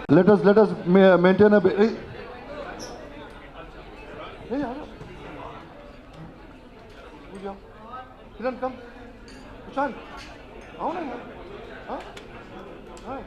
Let us maintain a bit. Hey, Kiran, come. Ushan, आओ ना यार. हाँ? हाँ.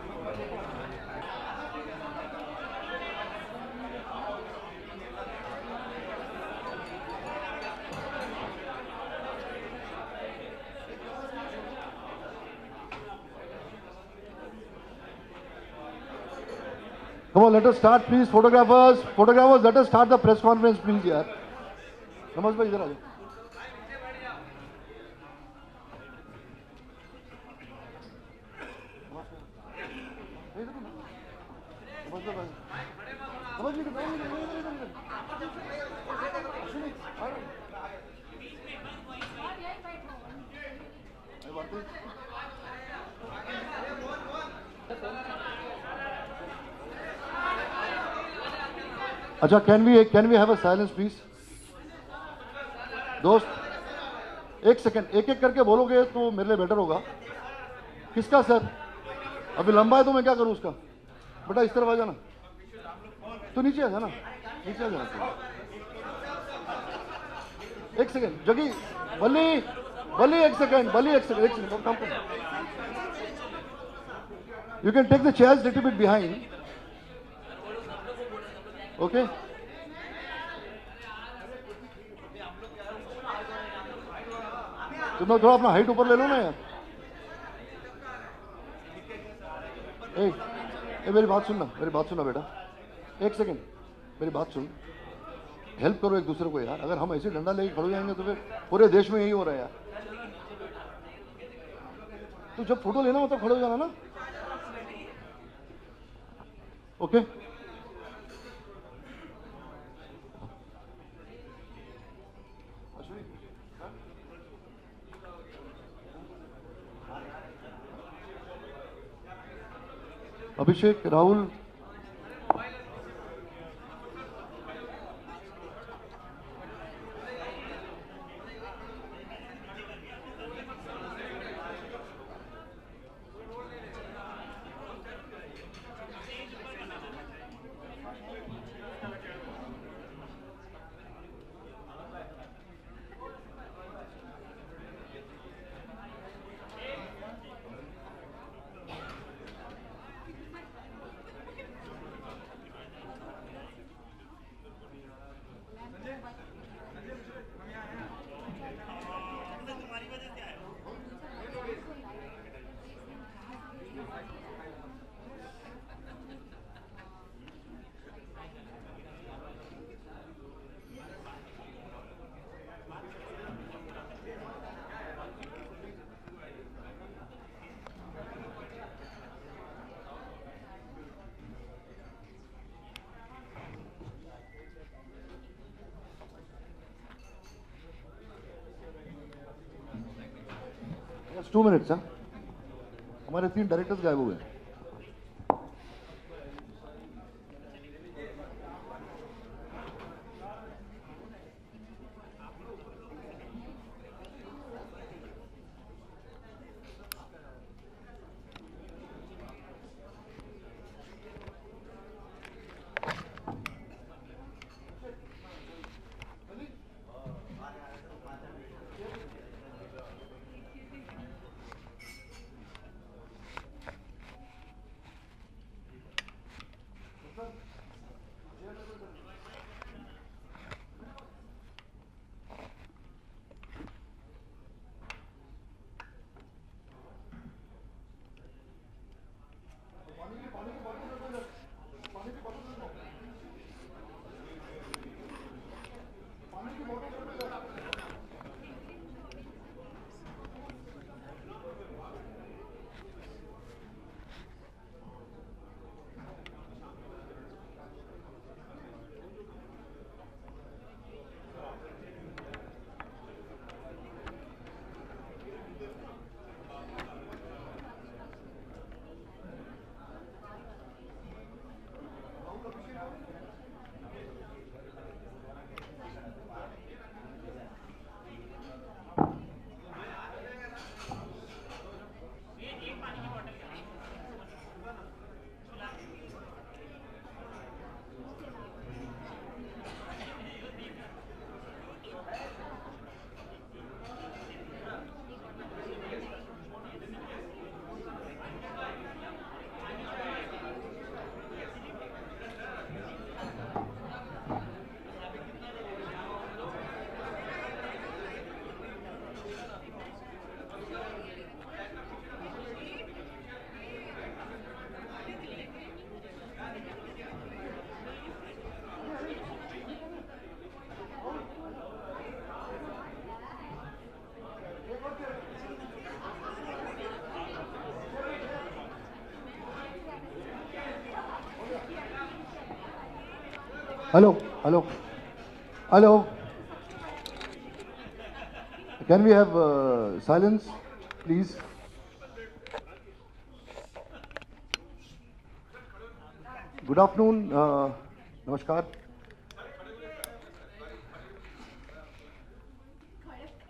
Come on, let us start, please. Photographers, let us start the press conference, please, यार. नमस्ते भाई, इधर आ जाओ. नमस्ते भाई. अच्छा, can we have a silence please. दोस्त, एक सेकंड, एक एक करके बोलोगे तो मेरे लिए बेटर होगा. किसका सर? अभी लंबा है तो मैं क्या करूं उसका? बेटा इस तरफ आ जाना. तो नीचे आ जाना, नीचे आ जाना. एक सेकंड जगी, बली एक second, come. You can take the chairs little bit behind. Okay. तुम लोग थोड़ा अपना हाइट ऊपर ले लो ना यार. मेरी बात सुनना बेटा. एक सेकंड, मेरी बात सुन. हेल्प करो एक दूसरे को यार. अगर हम ऐसे डंडा लेके खड़े जाएंगे तो फिर पूरे देश में यही हो रहा है यार. तो जब फोटो लेना हो तो खड़े हो जाना ना. ओके. अभिषेक, राहुल. Just 2 minutes, हाँ. हमारे 3 डायरेक्टर्स गायब हुए. Hello, hello, hello. Can we have silence, please? Good afternoon. नमस्कार.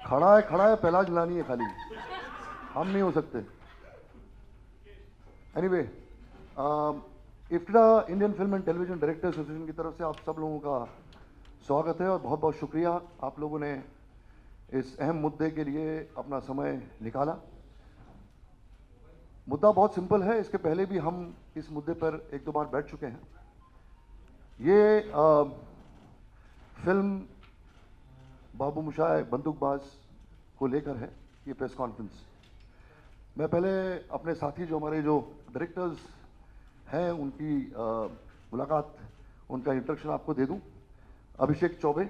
खड़ा है पहला जलानी है खाली. हम नहीं हो सकते. Anyway, IFTDA Indian film and television director association की तरफ से आप सब लोगों का स्वागत है और बहुत बहुत शुक्रिया आप लोगों ने इस अहम मुद्दे के लिए अपना समय निकाला. मुद्दा बहुत सिंपल है. इसके पहले भी हम इस मुद्दे पर एक दो बार बैठ चुके हैं. ये फिल्म बाबू मोशाय बंदूकबाज को लेकर है ये प्रेस कॉन्फ्रेंस. मैं पहले अपने साथी जो हमारे जो डायरेक्टर्स हैं उनकी मुलाकात, उनका इंट्रोडक्शन आपको दे दूं. अभिषेक चौबे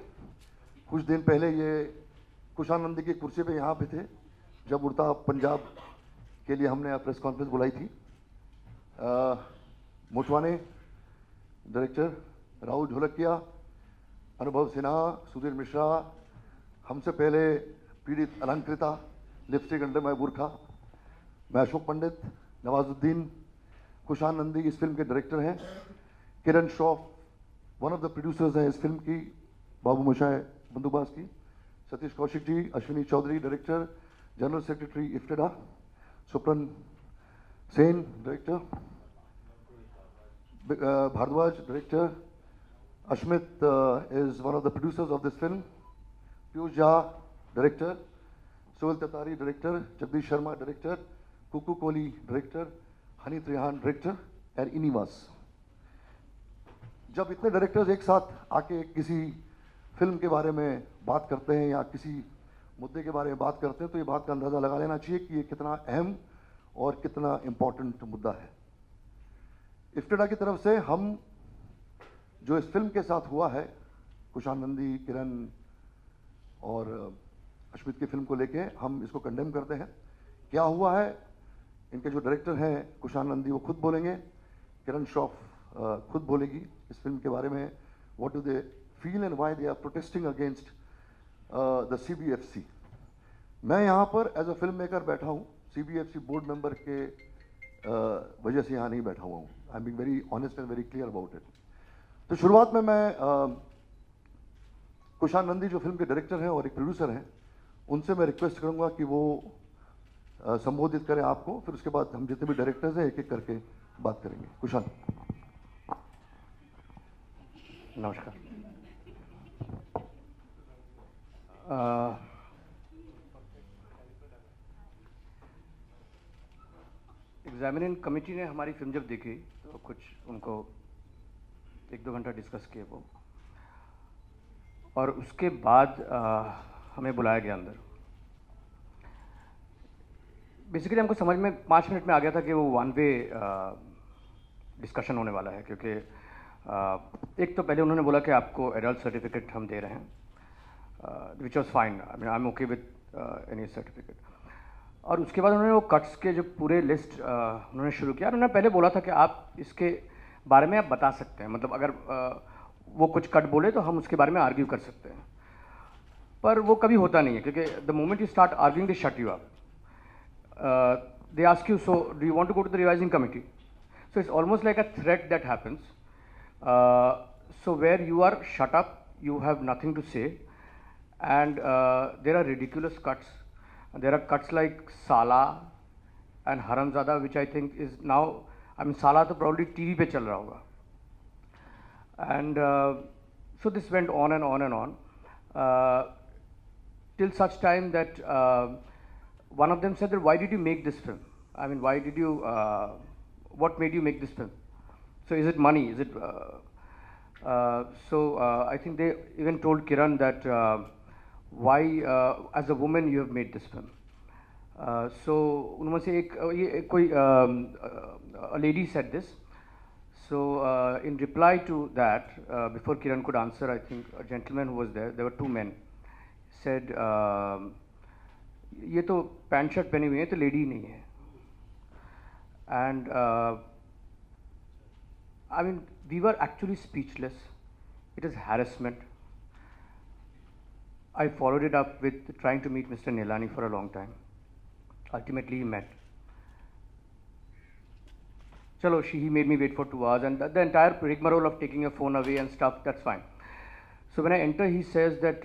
कुछ दिन पहले ये कुशान नंदी की कुर्सी पे यहाँ पे थे जब उड़ता पंजाब के लिए हमने प्रेस कॉन्फ्रेंस बुलाई थी. मोटवाने डायरेक्टर, राहुल ढोलकिया, अनुभव सिन्हा, सुधीर मिश्रा, हमसे पहले पीड़ित अलंकृता, लिपस्टिक अंडर माय बुरखा, मैं अशोक पंडित, नवाजुद्दीन, कुशान नंदी इस फिल्म के डायरेक्टर हैं, Kiran Shroff one of the producers हैं इस फिल्म की बाबू मोशाय बंदूकबाज की, Satish Kaushik ji, Ashwini Chaudhary director, general secretary IFTDA, Supran Sen director, Bhardwaj director, Ashmit is one of the producers of this film, Piyush Jha director, Sohail Tatari director, Jagdish Sharma director, Kuku Kohli director, Honey Trehan director and इनीवास. जब इतने डायरेक्टर्स एक साथ आके किसी फिल्म के बारे में बात करते हैं या किसी मुद्दे के बारे में बात करते हैं तो ये बात का अंदाज़ा लगा लेना चाहिए कि ये कितना अहम और कितना इम्पोर्टेंट मुद्दा है. इफ्टेडा की तरफ से हम जो इस फिल्म के साथ हुआ है, कुशान नंदी, किरण और अश्मित की फिल्म को लेके हम इसको कंडेम करते हैं. क्या हुआ है इनके जो डायरेक्टर हैं कुशान नंदी वो खुद बोलेंगे, किरण श्रॉफ खुद बोलेगी इस फिल्म के बारे में. What do they feel and why they are protesting against the CBFC. मैं यहाँ पर एज अ फिल्म मेकर बैठा हूँ, CBFC बोर्ड मेंबर के वजह से यहाँ नहीं बैठा हुआ हूँ. I am being very honest and very clear about it. तो शुरुआत में मैं कुशान नंदी जो फिल्म के डायरेक्टर हैं और एक प्रोड्यूसर हैं उनसे मैं रिक्वेस्ट करूंगा कि वो संबोधित करें आपको, फिर उसके बाद हम जितने भी डायरेक्टर्स हैं एक एक करके बात करेंगे. कुशान. नमस्कार. एग्जामिनेशन कमेटी ने हमारी फिल्म जब देखी तो कुछ उनको 1-2 घंटा डिस्कस किए वो, और उसके बाद हमें बुलाया गया अंदर. बेसिकली हमको समझ में 5 मिनट में आ गया था कि वो वन वे डिस्कशन होने वाला है, क्योंकि एक तो पहले उन्होंने बोला कि आपको एडल्ट सर्टिफिकेट हम दे रहे हैं, which was fine. I am okay with any certificate. और उसके बाद उन्होंने वो कट्स के जो पूरे लिस्ट उन्होंने शुरू किया. उन्होंने पहले बोला था कि आप इसके बारे में आप बता सकते हैं, मतलब अगर वो कुछ कट बोले तो हम उसके बारे में आर्ग्यू कर सकते हैं, पर वो कभी होता नहीं है, क्योंकि the moment you start arguing they shut you up. They ask you, so do you want to go to the revising committee. So it's almost like a threat that happens. So where you are shut up, you have nothing to say, and there are ridiculous cuts. There are cuts like Sala and Haramzada, which I think is now, I mean, Sala to probably TV पे चल रहा होगा. And so this went on and on and on till such time that one of them said that, why did you make this film? I mean, why did you, what made you make this film? So is it money? Is it I think they even told Kiran that why as a woman you have made this film. So उनमें से एक कोई a lady said this. So in reply to that, before Kiran could answer, I think a gentleman who was there were two men, said ये तो pant shirt पहनी हुई है तो लेडी नहीं है. And I mean, we were actually speechless. it is harassment. I followed it up with trying to meet Mr. Nilani for a long time. Ultimately, he met. Chalo, he made me wait for 2 hours, and the entire rigmarole of taking your phone away and stuff, that's fine. So when I enter, he says that,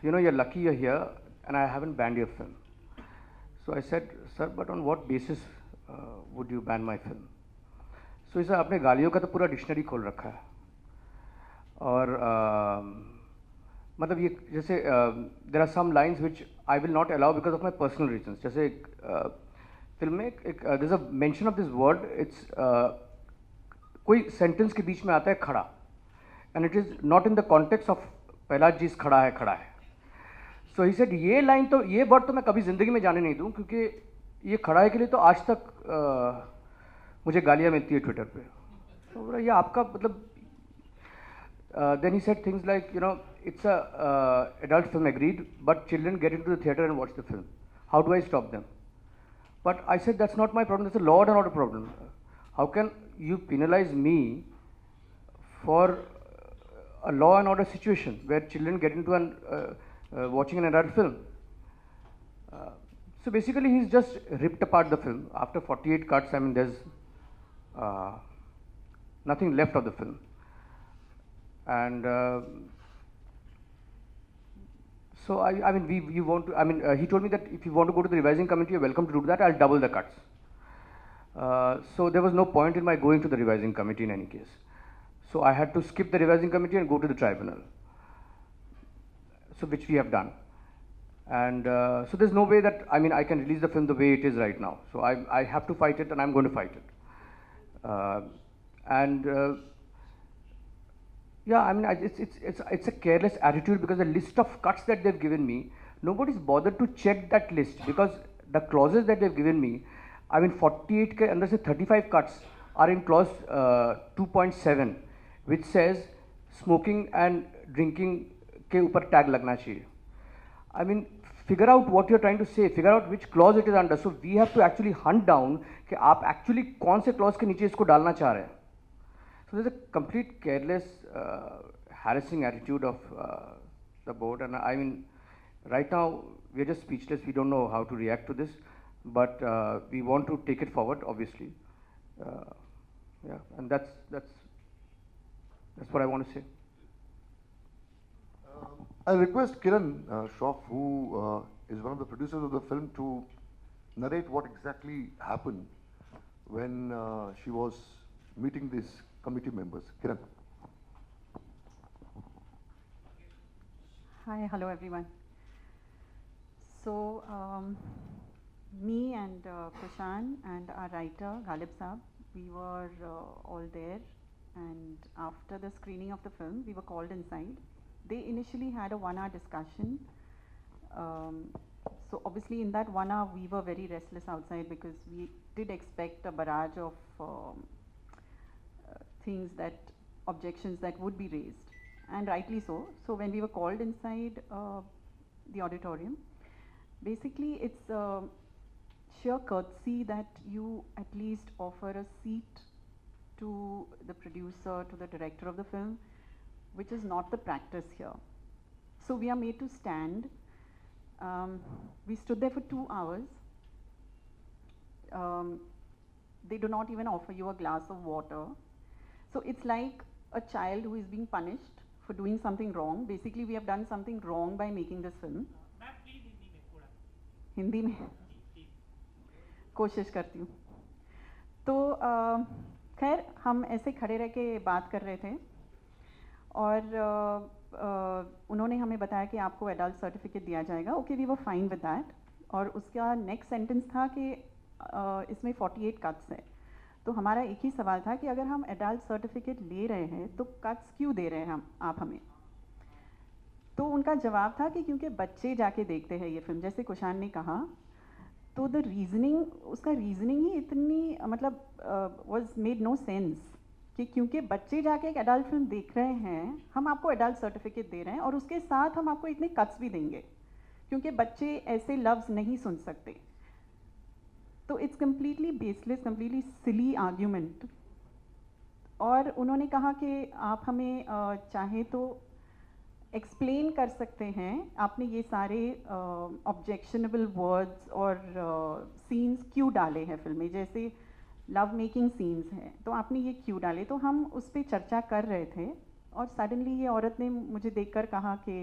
you're lucky you're here, and I haven't banned your film. So I said, sir, but on what basis would you ban my film? So he said, आपने गालियों का तो पूरा dictionary खोल रखा है, और मतलब ये जैसे there are some lines which I will not allow because of my personal reasons. जैसे फिल्म में there's a mention of this word, it's कोई sentence के बीच में आता है खड़ा, and it is not in the context of Prahlad ji खड़ा है. So he said ये लाइन तो ये वर्ड तो मैं कभी ज़िंदगी में जाने नहीं दूँ, क्योंकि ये खड़ा है के लिए तो आज तक मुझे गालियाँ मिलती है ट्विटर पे. तो बोला ये आपका मतलब then he said things like, it's a adult film, agreed, but children get into the theater and watch the film. How do I stop them? But I said that's not my problem, that's a law and order problem. How can you penalize me for a law and order situation where children get into watching an adult film? So basically he's just ripped apart the film. After 48 cuts, I mean, there's nothing left of the film. And so he told me that if you want to go to the revising committee, you're welcome to do that. I'll double the cuts. So there was no point in my going to the revising committee in any case. So I had to skip the revising committee and go to the tribunal. So which we have done. And so there's no way that, I can release the film the way it is right now. So I have to fight it, and I'm going to fight it. It's a careless attitude, because the list of cuts that they've given me, nobody's bothered to check that list, because the clauses that they've given me, 48 के अंदर से 35 cuts are in clause 2.7, which says smoking and drinking के ऊपर tag लगना चाहिए. Figure out what you're trying to say, figure out which clause it is under. So we have to actually hunt down कि आप actually कौन से clause के नीचे इसको डालना चाह रहे हैं. So there's a complete careless, harassing attitude of the board, and right now we're just speechless. We don't know how to react to this, but we want to take it forward, obviously. And that's what I want to say. I request Kiran Shroff, who is one of the producers of the film, to narrate what exactly happened when she was meeting these committee members. Kiran. Hi, hello everyone. So, me and Kushan and our writer, Ghalib Saab, we were all there, and after the screening of the film, we were called inside. They initially had a 1-hour discussion. So obviously in that 1 hour, we were very restless outside, because we did expect a barrage of objections that would be raised, and rightly so. So when we were called inside the auditorium, basically it's sheer courtesy that you at least offer a seat to the producer, to the director of the film, which is not the practice here. So we are made to stand. We stood there for 2 hours. They do not even offer you a glass of water. So it's like a child who is being punished for doing something wrong. Basically, we have done something wrong by making this film. Hindi में कोशिश करती हूँ. तो खैर हम ऐसे खड़े रह के बात कर रहे थे, और उन्होंने हमें बताया कि आपको एडल्ट सर्टिफिकेट दिया जाएगा. Okay, we were fine with that. और उसका नेक्स्ट सेंटेंस था कि इसमें 48 कट्स है. तो हमारा एक ही सवाल था कि अगर हम एडल्ट सर्टिफिकेट ले रहे हैं तो कट्स क्यों दे रहे हैं आप हमें. तो उनका जवाब था कि क्योंकि बच्चे जाके देखते हैं ये फिल्म, जैसे कुशान ने कहा. तो द रीजनिंग, उसका रीजनिंग ही इतनी वाज मेड नो सेंस कि क्योंकि बच्चे जाके एक एडल्ट फिल्म देख रहे हैं, हम आपको एडल्ट सर्टिफिकेट दे रहे हैं, और उसके साथ हम आपको इतने कट्स भी देंगे क्योंकि बच्चे ऐसे लफ्ज़ नहीं सुन सकते. तो it's completely baseless, completely silly argument. और उन्होंने कहा कि आप हमें चाहे तो एक्सप्लेन कर सकते हैं आपने ये सारे ऑब्जेक्शनेबल वर्ड्स और सीन्स क्यों डाले हैं फिल्म में, जैसे लव मेकिंग सीन्स हैं तो आपने ये क्यों डाले। तो हम उस पर चर्चा कर रहे थे और सडनली ये औरत ने मुझे देखकर कहा कि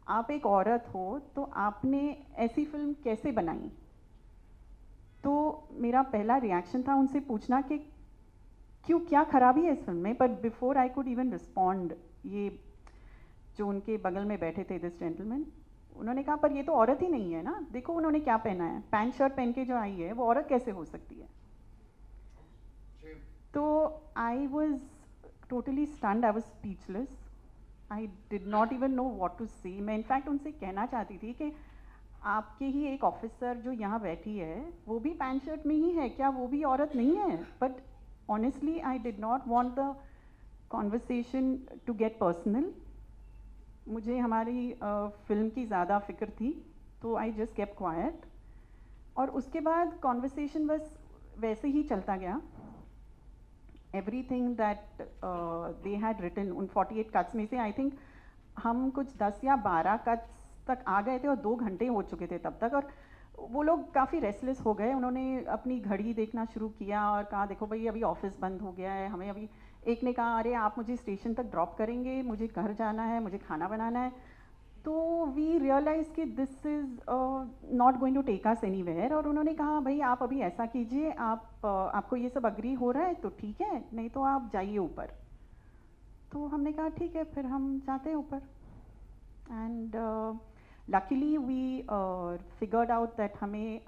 आप एक औरत हो तो आपने ऐसी फिल्म कैसे बनाई। तो मेरा पहला रिएक्शन था उनसे पूछना कि क्यों, क्या खराबी है इस फिल्म में। But before I could even respond, ये जो उनके बगल में बैठे थे दिस जेंटलमैन, उन्होंने कहा पर ये तो औरत ही नहीं है ना, देखो उन्होंने क्या पहना है, पैंट शर्ट पहन के जो आई है वो औरत कैसे हो सकती है। तो I was totally stunned, I was speechless, I did not even know what to say. मैं इनफैक्ट उनसे कहना चाहती थी कि आपके ही एक ऑफिसर जो यहाँ बैठी है वो भी पैंट शर्ट में ही है, क्या वो भी औरत नहीं है। But honestly I did not want the conversation to get personal. मुझे हमारी फिल्म की ज़्यादा फिक्र थी तो आई जस्ट केप्ट क्वाइट। और उसके बाद कॉन्वर्सेशन बस वैसे ही चलता गया। Everything that they had written, उन 48 कट्स में से आई थिंक हम कुछ 10 या 12 कट्स तक आ गए थे और 2 घंटे हो चुके थे तब तक। और वो लोग काफ़ी रेस्टलेस हो गए, उन्होंने अपनी घड़ी देखना शुरू किया और कहा देखो भाई अभी ऑफिस बंद हो गया है, हमें अभी, एक ने कहा अरे आप मुझे स्टेशन तक ड्रॉप करेंगे, मुझे घर जाना है, मुझे खाना बनाना है। तो वी रियलाइज कि this is not going to take us anywhere. और उन्होंने कहा भाई आप अभी ऐसा कीजिए, आपको ये सब अग्री हो रहा है तो ठीक है, नहीं तो आप जाइए ऊपर। तो हमने कहा ठीक है, फिर हम जाते हैं ऊपर। And luckily we figured out that हमें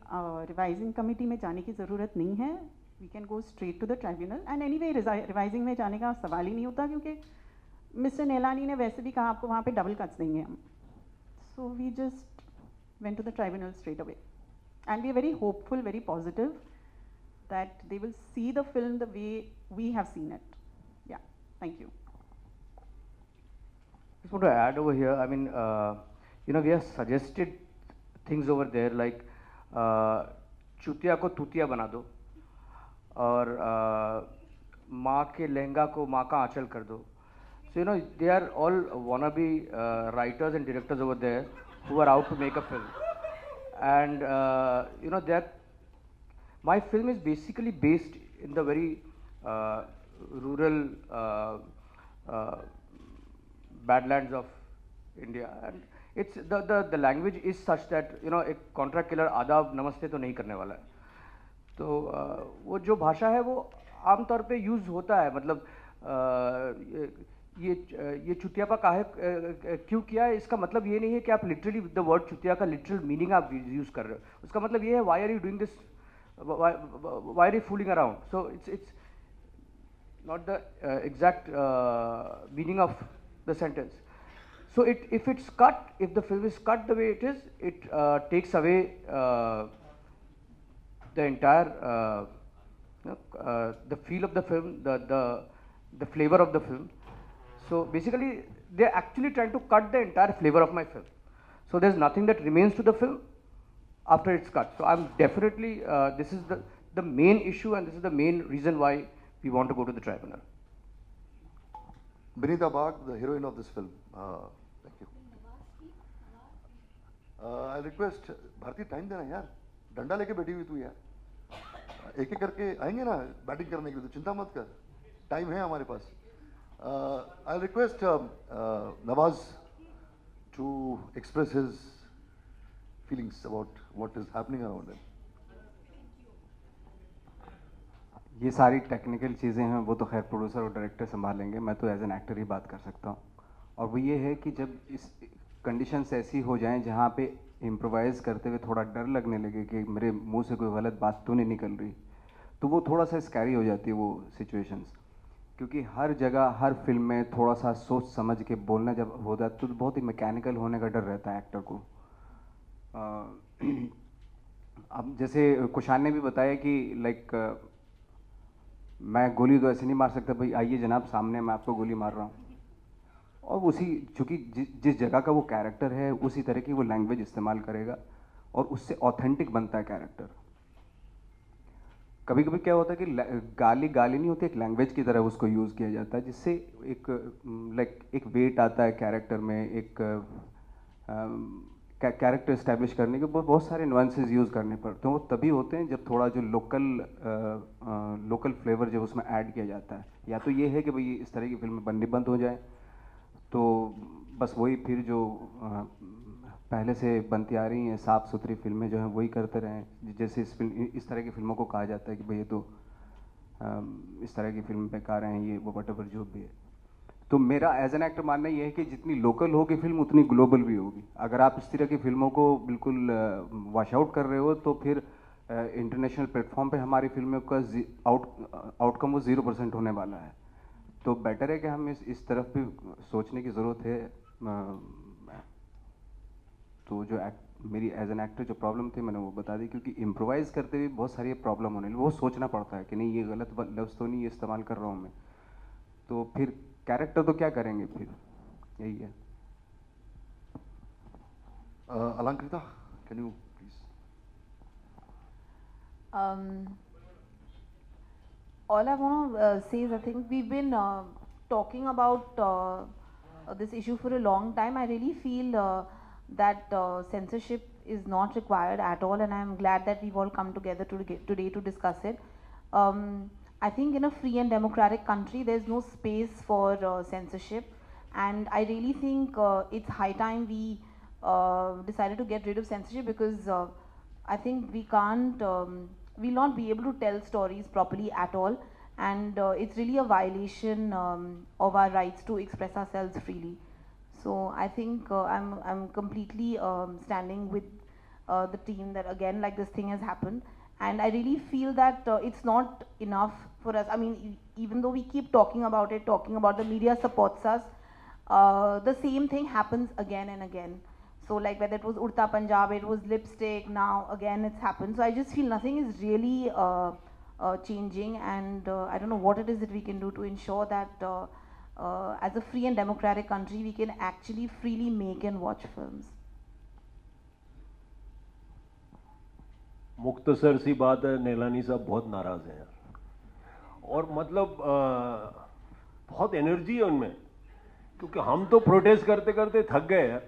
रिवाइजिंग कमेटी में जाने की ज़रूरत नहीं है, we can go straight to the tribunal. And anyway revising में जाने का सवाल ही नहीं होता क्योंकि मिस्टर नेलानी ने वैसे भी कहा आपको वहाँ पे डबल कट्स देंगे हम। So we just went to the tribunal straight away and we are very hopeful, very positive that they will see the film the way we have seen it. Yeah, thank you. Just want to add over here, I mean, we have suggested things over there like चुतिया को तुतिया बना दो और माँ के लहंगा को माँ का आंचल कर दो. So they are all wannabe writers and directors over there who are out to make a film, and my film is basically based in the very rural badlands of India, and it's the language is such that एक contract killer आदाब नमस्ते तो नहीं करने वाला है. तो वो जो भाषा है वो आमतौर पे यूज़ होता है, मतलब ये चुतियापा काहे क्यों किया है, इसका मतलब ये नहीं है कि आप लिटरली द वर्ड चुतिया का लिटरल मीनिंग आप यूज़ कर रहे हो. उसका मतलब ये है why are you doing this, why are you fooling around. So it's not the exact meaning of the sentence. So if it's cut, if the film is cut the way it is, it takes away the entire the feel of the film, the flavor of the film. So basically they're actually trying to cut the entire flavor of my film. So there's nothing that remains to the film after it's cut. So I'm definitely this is the main issue, and this is the main reason why we want to go to the tribunal. Binita Bagh, the heroine of this film. Thank you. I request Bharati, time देना यार, डंडा लेके बैठी हुई तू यार, एक एक करके आएंगे ना बैटिंग करने के लिए, तो चिंता मत कर, टाइम है हमारे पास. I request Nawaz to express his feelings about what is happening around him. ये सारी टेक्निकल चीज़ें हैं वो तो खैर प्रोड्यूसर और डायरेक्टर संभालेंगे, मैं तो एज एन एक्टर ही बात कर सकता हूँ. और वो ये है कि जब इस कंडीशंस ऐसी हो जाएं जहाँ पे इम्प्रोवाइज करते हुए थोड़ा डर लगने लगे कि मेरे मुंह से कोई गलत बात तो नहीं निकल रही, तो वो थोड़ा सा स्कैरी हो जाती है वो सिचुएशंस. क्योंकि हर जगह हर फिल्म में थोड़ा सा सोच समझ के बोलना जब होता है तो बहुत ही मैकेनिकल होने का डर रहता है एक्टर को. अब जैसे कुशान ने भी बताया कि लाइक मैं गोली तो ऐसे नहीं मार सकता, भाई आइए जनाब सामने मैं आपको गोली मार रहा हूँ. और उसी चूँकि जिस जगह का वो कैरेक्टर है उसी तरह की वो लैंग्वेज इस्तेमाल करेगा और उससे ऑथेंटिक बनता है कैरेक्टर. कभी कभी क्या होता है कि गाली गाली नहीं होती, एक लैंग्वेज की तरह उसको यूज़ किया जाता है, जिससे एक लाइक एक वेट आता है कैरेक्टर में, एक कैरेक्टर इस्टेब्लिश करने के बहुत सारे नुआंसेस यूज़ करने पड़ते हैं। वो तभी होते हैं जब थोड़ा जो लोकल फ्लेवर जब उसमें ऐड किया जाता है। या तो ये है कि भाई इस तरह की फिल्में बननी बंद हो जाए, तो बस वही फिर जो पहले से बनती आ रही हैं साफ़ सुथरी फिल्में जो हैं वही करते रहें। जैसे इस तरह की फिल्मों को कहा जाता है कि भाई ये तो इस तरह की फिल्म बेकार हैं, ये वो वटेवर जो भी है। तो मेरा एज एन एक्टर मानना ये है कि जितनी लोकल होगी फिल्म उतनी ग्लोबल भी होगी। अगर आप इस तरह की फिल्मों को बिल्कुल वॉश आउट कर रहे हो तो फिर इंटरनेशनल प्लेटफॉर्म पे हमारी फिल्मों का आउटकम वो 0% होने वाला है। तो बेटर है कि हम इस तरफ भी सोचने की ज़रूरत है। तो जो मेरी एज एन एक्टर जो प्रॉब्लम थी मैंने वो बता दी, क्योंकि इम्प्रोवाइज करते हुए बहुत सारी प्रॉब्लम होने लगी। वो सोचना पड़ता है कि नहीं ये गलत लफ्ज़ तो नहीं इस्तेमाल कर रहा हूँ मैं, तो फिर कैरेक्टर तो क्या करेंगे, फिर यही है। Alankrita, can you please? All I want to say is I think we've been talking about this issue for a long time. I really feel that censorship is not required at all, and I'm glad that we've all come together today to discuss it. I think in a free and democratic country, there's no space for censorship, and I really think it's high time we decided to get rid of censorship, because I think we can't, we'll not be able to tell stories properly at all, and it's really a violation of our rights to express ourselves freely. So I think I'm completely standing with the team that again, like, this thing has happened, and I really feel that it's not enough for us. I mean, even though we keep talking about the media supports us, the same thing happens again and again. So like whether it was Urta Punjab, it was Lipstick, now again it's happened. So I just feel nothing is really changing, and I don't know what it is that we can do to ensure that as a free and democratic country, we can actually freely make and watch films. मुख्तसर सी बात है, नीलानी साहब बहुत नाराज़ हैं यार, और मतलब बहुत एनर्जी है उनमें, क्योंकि हम तो प्रोटेस्ट करते करते थक गए यार।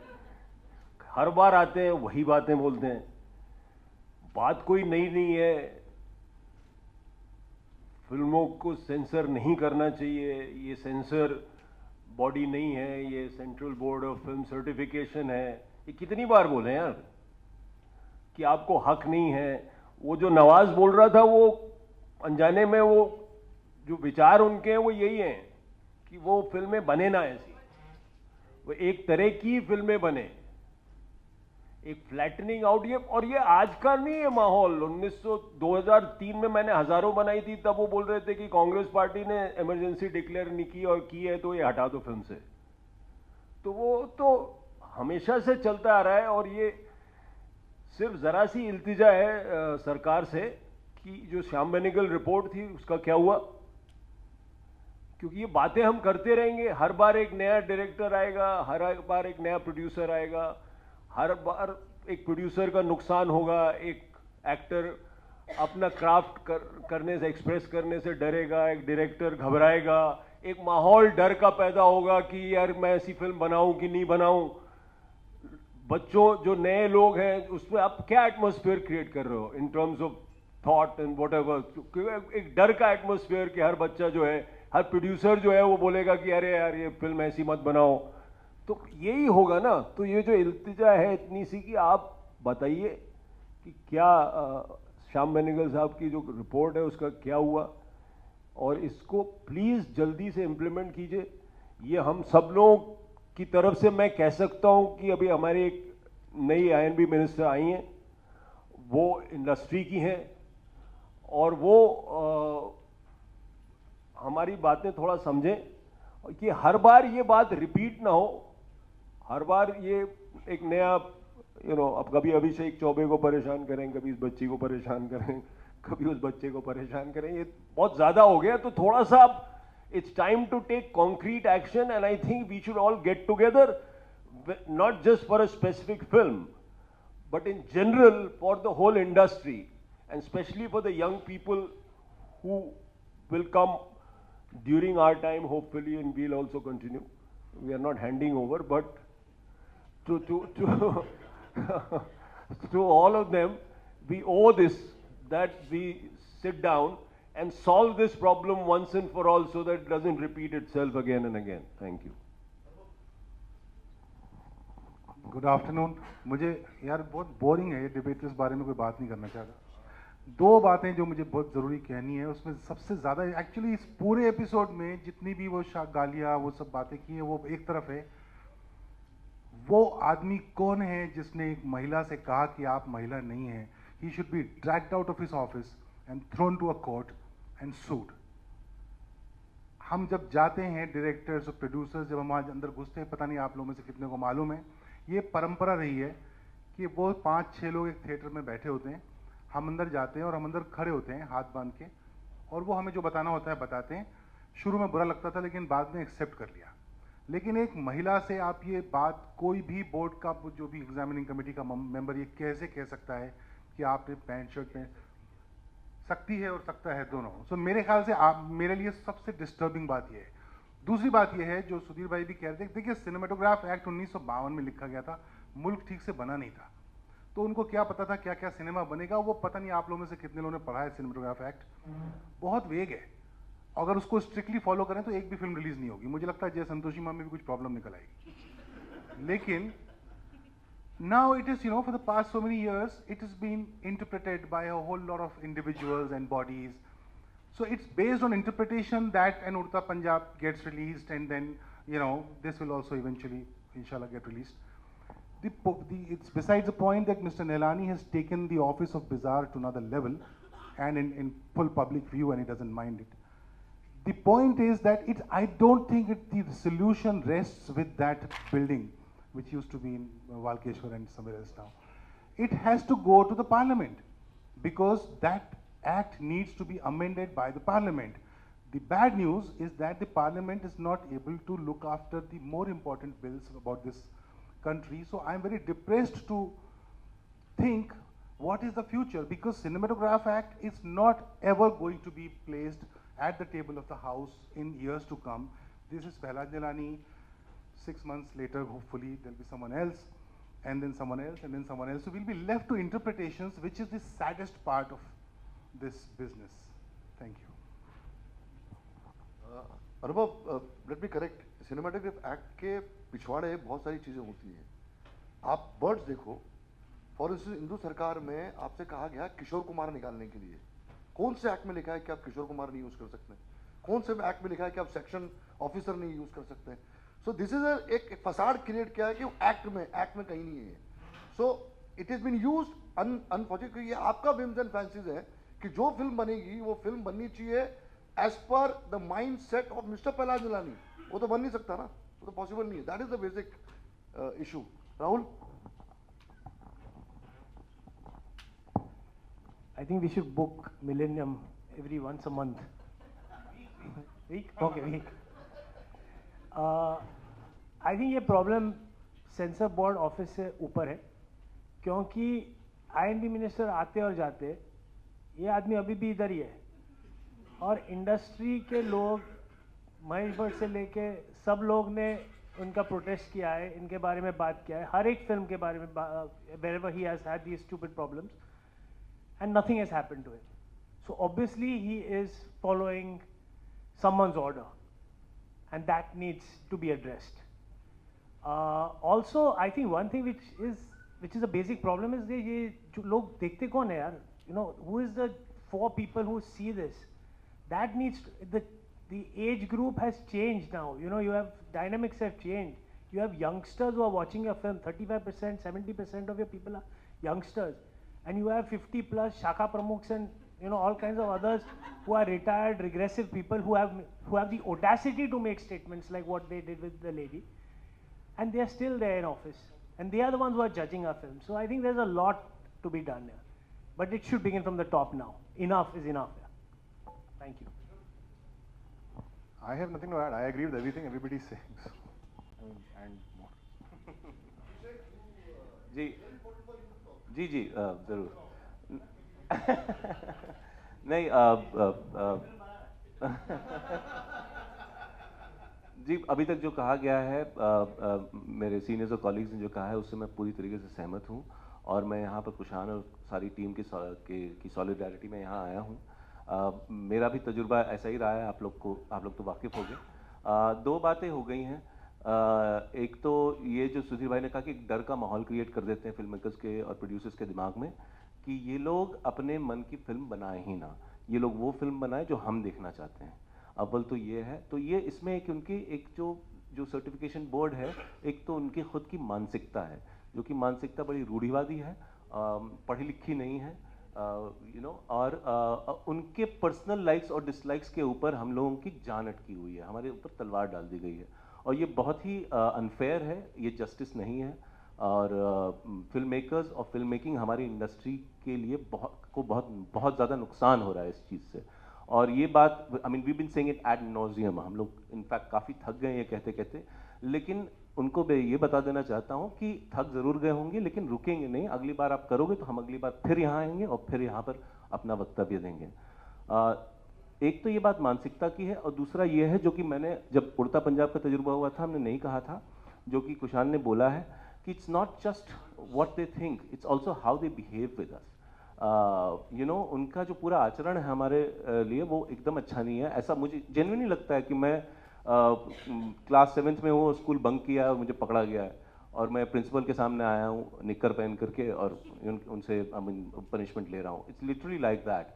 हर बार आते हैं वही बातें बोलते हैं, बात कोई नई नहीं है। फिल्मों को सेंसर नहीं करना चाहिए, ये सेंसर बॉडी नहीं है, ये central board of film certification है। ये कितनी बार बोले यार कि आपको हक नहीं है। वो जो नवाज बोल रहा था, वो अनजाने में वो जो विचार उनके हैं वो यही हैं कि वो फिल्में बने ना ऐसी, वो एक तरह की फिल्में बने, एक फ्लैटनिंग आउट। ये और ये आज का नहीं है माहौल। 2003 में मैंने हजारों बनाई थी, तब वो बोल रहे थे कि कांग्रेस पार्टी ने इमरजेंसी डिक्लेयर नहीं की, और की है तो ये हटा दो फिल्म से। तो वो तो हमेशा से चलता आ रहा है, और ये सिर्फ ज़रा सी इल्तिजा है सरकार से कि जो श्याम बेनेगल रिपोर्ट थी उसका क्या हुआ, क्योंकि ये बातें हम करते रहेंगे। हर बार एक नया डायरेक्टर आएगा, हर बार एक नया प्रोड्यूसर आएगा, हर बार एक प्रोड्यूसर का नुकसान होगा, एक एक्टर अपना क्राफ्ट करने से, एक्सप्रेस करने से डरेगा, एक डायरेक्टर घबराएगा, एक माहौल डर का पैदा होगा कि यार मैं ऐसी फिल्म बनाऊं कि नहीं बनाऊं। बच्चों जो नए लोग हैं उसमें आप क्या एटमॉस्फेयर क्रिएट कर रहे हो in terms of thought and what ever. एक डर का एटमॉस्फेयर कि हर बच्चा जो है, हर प्रोड्यूसर जो है वो बोलेगा कि अरे यार ये फिल्म ऐसी मत बनाओ। तो यही होगा ना। तो ये जो इल्तिजा है इतनी सी कि आप बताइए कि क्या श्याम बेनेगल साहब की जो रिपोर्ट है उसका क्या हुआ, और इसको प्लीज़ जल्दी से इम्प्लीमेंट कीजिए। ये हम सब लोगों की तरफ से मैं कह सकता हूं कि अभी हमारी एक नई INB मिनिस्टर आई हैं, वो इंडस्ट्री की हैं, और वो हमारी बातें थोड़ा समझें कि हर बार ये बात रिपीट ना हो। हर बार ये एक नया अब कभी अभिषेक चौबे को परेशान करें, कभी इस बच्ची को परेशान करें, कभी उस बच्चे को परेशान करें, ये बहुत ज़्यादा हो गया। तो थोड़ा सा it's time to take concrete action, and I think we should all get together, not just for a specific film, but in general for the whole industry, and especially for the young people who will come during our time, hopefully, and we'll also continue. We are not handing over, but to to all of them, we owe this, that we sit down and solve this problem once and for all, so that it doesn't repeat itself again and again. Thank you. Good afternoon. मुझे यार बहुत boring है ये debate, इस बारे में कोई बात नहीं करना चाहता। दो बातें जो मुझे बहुत ज़रूरी कहनी है, उसमें सबसे ज़्यादा एक्चुअली इस पूरे एपिसोड में जितनी भी वो गालियाँ वो सब बातें की हैं, वो एक तरफ है। वो आदमी कौन है जिसने एक महिला से कहा कि आप महिला नहीं हैं? He should be dragged out of his office and thrown to a court and sued. हम जब जाते हैं डायरेक्टर्स और प्रोड्यूसर्स, जब हम आज अंदर घुसते हैं, पता नहीं आप लोगों में से कितने को मालूम है, ये परंपरा रही है कि वो 5-6 लोग एक थिएटर में बैठे होते हैं, हम अंदर जाते हैं और हम अंदर खड़े होते हैं हाथ बांध के, और वो हमें जो बताना होता है बताते हैं। शुरू में बुरा लगता था, लेकिन बाद में एक्सेप्ट कर लिया। लेकिन एक महिला से आप ये बात, कोई भी बोर्ड का जो भी एग्जामिनिंग कमेटी का मेंबर ये कैसे कह सकता है कि आपने पैंट शर्ट पहन, सकती है और सकता है दोनों। सो मेरे ख्याल से आप, मेरे लिए सबसे डिस्टर्बिंग बात ये है। दूसरी बात यह है जो सुधीर भाई भी कह रहे थे, देखिए सिनेमेटोग्राफ एक्ट 1952 में लिखा गया था, मुल्क ठीक से बना नहीं था, तो उनको क्या पता था क्या क्या सिनेमा बनेगा। वो पता नहीं आप लोगों में से कितने लोगों ने पढ़ा है सिनेमेटोग्राफ एक्ट, बहुत वेग है। अगर उसको स्ट्रिक्टली फॉलो करें तो एक भी फिल्म रिलीज नहीं होगी। मुझे लगता है जय संतोषी माँ में भी कुछ प्रॉब्लम निकल आएगी। लेकिन now it is, for the past so many years it has been interpreted by a whole lot of individuals and bodies. So it's based on interpretation that an Urta Punjab gets released, and then this will also eventually inshallah get released. It's besides the point that Mr. Nelani has taken the office of Bizarre to another level and in full public view, and he doesn't mind it. The point is that I don't think the solution rests with that building which used to be in Walkeshwar and somewhere else now. It has to go to the parliament, because that act needs to be amended by the parliament. The bad news is that the parliament is not able to look after the more important bills about this country. So I'm very depressed to think what is the future, because Cinematograph Act is not ever going to be placed at the table of the House in years to come. This is Prahlad Nilani. 6 months later, hopefully, there'll be someone else, and then someone else, and then someone else. So we'll be left to interpretations, which is the saddest part of this business. Thank you. अनुभव, let me correct, cinematograph act के पिछवाड़े बहुत सारी चीज़ें होती हैं। आप words देखो, फॉर इंस्टेंस हिंदू सरकार में आपसे कहा गया किशोर कुमार निकालने के लिए। कौन से एक्ट में लिखा है कि आप किशोर कुमार नहीं यूज़ कर सकते? कौन से एक्ट में लिखा है कि आप सेक्शन ऑफिसर नहीं यूज़ कर सकते? सो दिस इज एक फसाड क्रिएट किया है कि एक्ट में कहीं नहीं है। So it is been use unfortunately. ये आपका विम्स एंड फैंसीज है कि जो फिल्म बनेगी वो फिल्म बननी चाहिए as per the mind set of mister Pahlaj Nihalani. वो तो बन नहीं सकता ना, वो तो पॉसिबल नहीं है। That is the basic issue. Rahul, I think we should book Millennium every once a month. Week? Okay, week. I think ये प्रॉब्लम सेंसर बोर्ड ऑफिस से ऊपर है, क्योंकि IND मिनिस्टर आते और जाते, ये आदमी अभी भी इधर ही है, और इंडस्ट्री के लोग महेश भट्ट से लेके सब लोग ने उनका प्रोटेस्ट किया है, इनके बारे में बात किया है, हर एक फिल्म के बारे में, wherever he has had these stupid problems, and nothing has happened to him. So obviously he is following someone's order, and that needs to be addressed. Also, I think one thing which is a basic problem is ये जो लोग देखते कौन है यार? Who is the 4 people who see this? That needs the age group has changed now. You have dynamics have changed. You have youngsters who are watching your film. 35%, 70% of your people are youngsters, and you have 50 plus Shaka Pramukhs and all kinds of others who are retired, regressive people who have the audacity to make statements like what they did with the lady, and they are still there in office, and they are the ones who are judging our film. So I think there's a lot to be done here, but it should begin from the top now. Enough is enough. Yeah. Thank you. I have nothing to add. I agree with everything everybody is saying. So, and more. जी, जरूर। नहीं जी, अभी तक जो कहा गया है मेरे seniors और कॉलीग्स ने जो कहा है उससे मैं पूरी तरीके से सहमत हूँ, और मैं यहाँ पर कुशान और सारी टीम की सॉलिडारिटी में यहाँ आया हूँ। मेरा भी तजुर्बा ऐसा ही रहा है, आप लोग तो वाकिफ़ हो गए। दो बातें हो गई हैं। एक तो ये जो सुधीर भाई ने कहा कि एक डर का माहौल क्रिएट कर देते हैं फिल्म मेकर्स के और प्रोड्यूसर्स के दिमाग में कि ये लोग अपने मन की फिल्म बनाए ही ना, ये लोग वो फिल्म बनाए जो हम देखना चाहते हैं। अव्वल तो ये है, तो ये इसमें एक उनकी एक जो सर्टिफिकेशन बोर्ड है, एक तो उनकी खुद की मानसिकता है, जो कि मानसिकता बड़ी रूढ़िवादी है, पढ़ी लिखी नहीं है, और उनके पर्सनल लाइक्स और डिसलाइक्स के ऊपर हम लोगों की जान अटकी हुई है, हमारे ऊपर तलवार डाल दी गई है, और ये बहुत ही अनफेयर है, ये जस्टिस नहीं है। और फिल्म मेकर्स और फिल्म मेकिंग हमारी इंडस्ट्री के लिए बहुत ज़्यादा नुकसान हो रहा है इस चीज़ से। और ये बात I mean we been saying it ad nauseam, हम लोग इनफैक्ट काफ़ी थक गए ये कहते कहते, लेकिन उनको मैं ये बता देना चाहता हूँ कि थक ज़रूर गए होंगे लेकिन रुकेंगे नहीं। अगली बार आप करोगे तो हम अगली बार फिर यहाँ आएंगे और फिर यहाँ पर अपना वक्तव्य देंगे। एक तो ये बात मानसिकता की है, और दूसरा ये है जो कि मैंने जब उड़ता पंजाब का तजुर्बा हुआ था हमने नहीं कहा था, जो कि कुशान ने बोला है कि it's not just what they think, it's also how they behave with us. उनका जो पूरा आचरण है हमारे लिए वो एकदम अच्छा नहीं है। ऐसा मुझे जेन्युइनली लगता है कि मैं क्लास 7th में वो स्कूल बंक किया और मुझे पकड़ा गया है और मैं प्रिंसिपल के सामने आया हूँ निक्कर पहन करके और उनसे पनिशमेंट ले रहा हूँ। It's literally like that.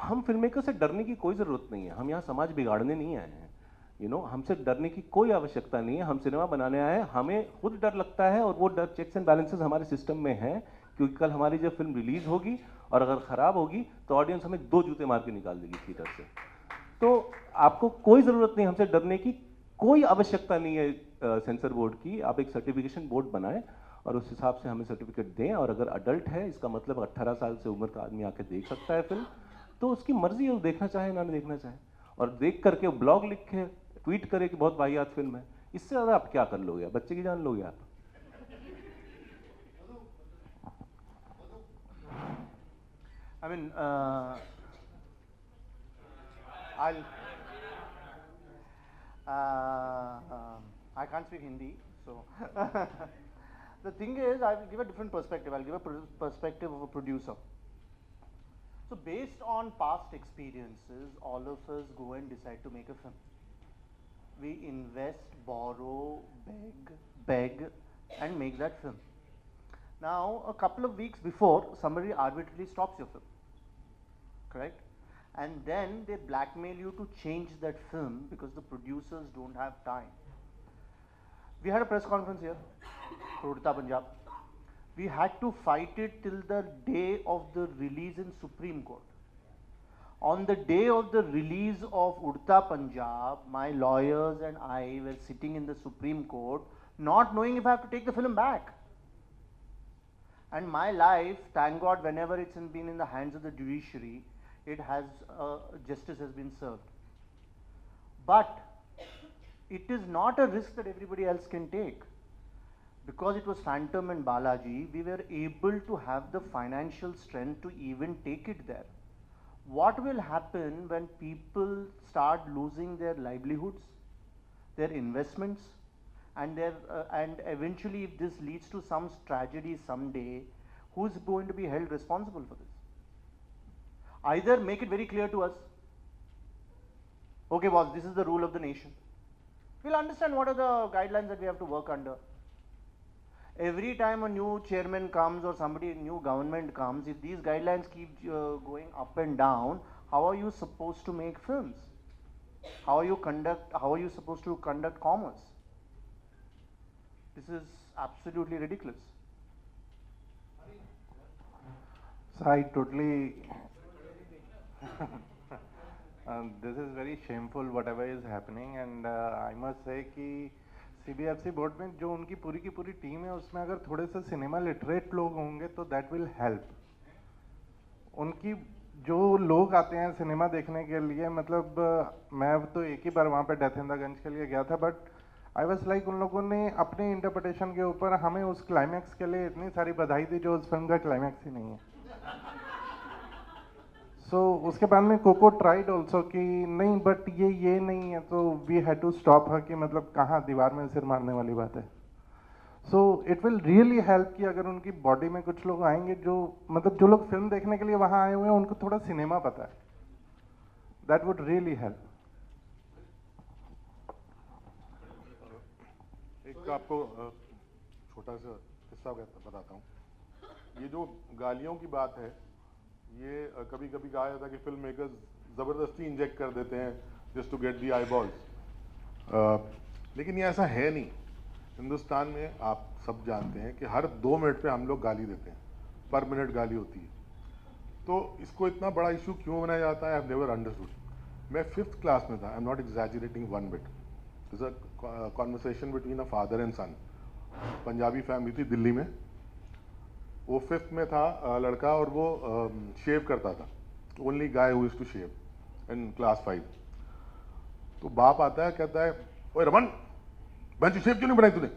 हम फिल्म मेकर से डरने की कोई ज़रूरत नहीं है, हम यहाँ समाज बिगाड़ने नहीं आए हैं। हमसे डरने की कोई आवश्यकता नहीं है, हम सिनेमा बनाने आए हैं। हमें खुद डर लगता है और वो डर चेक्स एंड बैलेंसेस हमारे सिस्टम में है, क्योंकि कल हमारी जब फिल्म रिलीज होगी और अगर ख़राब होगी तो ऑडियंस हमें 2 जूते मार के निकाल देगी थिएटर से। तो आपको कोई ज़रूरत नहीं हमसे डरने की, कोई आवश्यकता नहीं है सेंसर बोर्ड की। आप एक सर्टिफिकेशन बोर्ड बनाएं और उस हिसाब से हमें सर्टिफिकेट दें, और अगर अडल्ट है इसका मतलब 18 साल से उम्र का आदमी आके देख सकता है फिल्म, तो उसकी मर्जी है, वो देखना चाहे ना देखना चाहे, और देख करके वो ब्लॉग लिखे ट्वीट करे कि बहुत वाहियात फिल्म है। इससे ज़्यादा आप क्या कर लोगे? बच्चे की जान लोगे आप? I mean, I can't speak Hindi, so the thing is, I will give a different perspective. I'll give a perspective of a producer. So based on past experiences, all of us go and decide to make a film. We invest, borrow, beg, and make that film. Now, a couple of weeks before, somebody arbitrarily stops your film, correct? And then they blackmail you to change that film because the producers don't have time. We had a press conference here for Udta Punjab. We had to fight it till the day of the release in Supreme Court. On the day of the release of Udta Punjab, my lawyers and I were sitting in the Supreme Court, not knowing if I have to take the film back. And my life, thank God, whenever it's been in the hands of the judiciary, it has justice has been served. But it is not a risk that everybody else can take. Because it was Phantom and Balaji, we were able to have the financial strength to even take it there. What will happen when people start losing their livelihoods, their investments, and eventually if this leads to some tragedy someday, who's going to be held responsible for this? Either make it very clear to us, okay boss, this is the rule of the nation. We'll understand what are the guidelines that we have to work under. Every time a new chairman comes or somebody, new government comes, if these guidelines keep going up and down, how are you supposed to make films? How are you supposed to conduct commerce? This is absolutely ridiculous. So I totally this is very shameful whatever is happening, and I must say कि CBFC board में जो उनकी पूरी की पूरी team है उसमें अगर थोड़े से सिनेमा लिटरेट लोग होंगे तो दैट विल हेल्प। उनकी जो लोग आते हैं सिनेमा देखने के लिए, मतलब मैं तो एक ही बार वहाँ पे डेथ इन द गंज के लिए गया था, बट आई वाज लाइक उन लोगों ने अपने इंटरप्रिटेशन के ऊपर हमें उस क्लाइमैक्स के लिए इतनी सारी बधाई दी जो उस फिल्म का क्लाइमैक्स ही नहीं है। सो उसके बाद में कोको ट्राइड ऑल्सो कि नहीं बट ये नहीं है, तो we had to stop her कि मतलब कहाँ दीवार में सिर मारने वाली बात है. So it will really help कि अगर उनकी बॉडी में कुछ लोग आएंगे जो मतलब जो लोग फिल्म देखने के लिए वहाँ आए हुए हैं उनको थोड़ा सिनेमा पता है, दैट वुड रियली हेल्प. एक आपको छोटा सा किस्सा बताता हूँ. ये जो गालियों की बात है, ये कभी कभी कहा जाता है कि फिल्म मेकर्स ज़बरदस्ती इंजेक्ट कर देते हैं just to get the eyeballs, लेकिन ये ऐसा है नहीं. हिंदुस्तान में आप सब जानते हैं कि हर 2 मिनट पे हम लोग गाली देते हैं, पर मिनट गाली होती है. तो इसको इतना बड़ा इशू क्यों बनाया जाता है, आई हैव नेवर अंडरस्टूड. मैं 5th क्लास में था, I am not exaggerating one bit. It's a conversation between a father and son. Punjabi family थी दिल्ली में. वो 5th में था लड़का, और वो शेव करता था. Only guy who is to shave in class 5. तो बाप आता है, कहता है, ओए रमन, बेंच शेव क्यों नहीं बनाई तूने?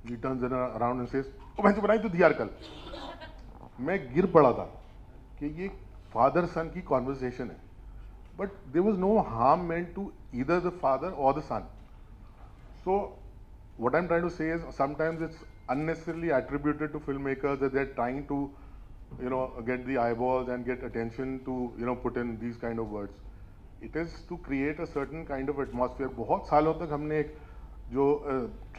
He turns around and says, ओ बेंच बनाई तो थी यार कल. मैं गिर पड़ा था कि ये फादर सन की कॉन्वर्सेशन है, but there was no harm meant to either the father or the son. So what I'm trying to say is sometimes it's unnecessarily attributed to filmmakers that they're trying to, you know, get the eyeballs and get attention to, you know, put in these kind of words. It is to create a certain kind of atmosphere. बहुत सालों तक हमने एक जो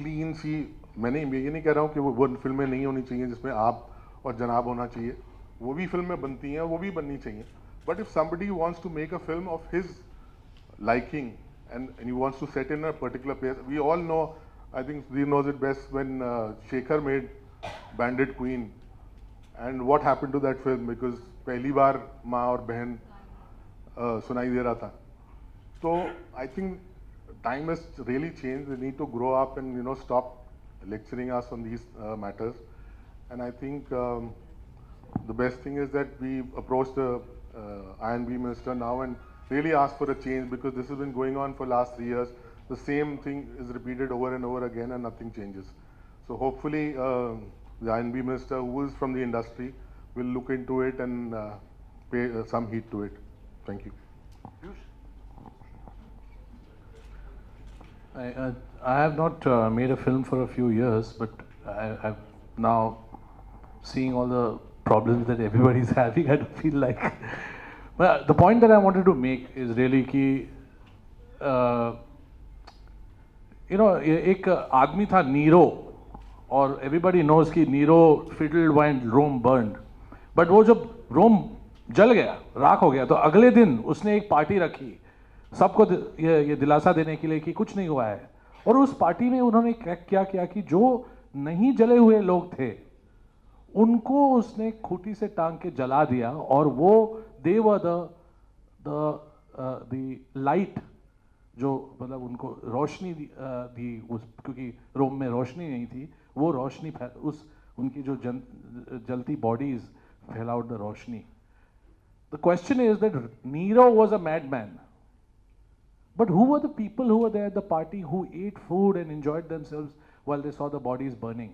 clean सी, मैंने ये नहीं कह रहा हूँ कि वो फिल्में नहीं होनी चाहिए जिसमें आप और जनाब होना चाहिए, वो भी फिल्में बनती हैं, वो भी बननी चाहिए. But if somebody wants to make a film of his liking and he wants to set in a particular place, we all know, I think Sudhir knows it best, when Shekhar made Bandit Queen, and what happened to that film, because पहली बार माँ और बहन सुनाई दे रहा था. So I think time has really changed. We need to grow up and, you know, stop lecturing us on these matters. And I think the best thing is that we approach the I&B minister now and really ask for a change, because this has been going on for last 3 years. The same thing is repeated over and over again and nothing changes. So hopefully the I&B minister, who is from the industry, will look into it and pay some heed to it. Thank you. I have not made a film for a few years, but I've now seeing all the problems that everybody is having, I feel like. But the point that I wanted to make is really कि you know, एक आदमी था Nero, और everybody knows कि Nero fiddled when Rome burned. But वो जब रोम जल गया, राख हो गया, तो अगले दिन उसने एक पार्टी रखी सबको ये दिलासा देने के लिए कि कुछ नहीं हुआ है. और उस पार्टी में उन्होंने क्या किया कि जो नहीं जले हुए लोग थे उनको उसने खूंटी से टांग के जला दिया, और वो दे वर द लाइट, जो मतलब उनको रोशनी दी उस, क्योंकि रोम में रोशनी नहीं थी, वो रोशनी उस उनकी जो जलती बॉडीज फैलाउट द रोशनी. The question is that Nero was a madman, but who were the people who were there at the party who ate food and enjoyed themselves while they saw the bodies burning?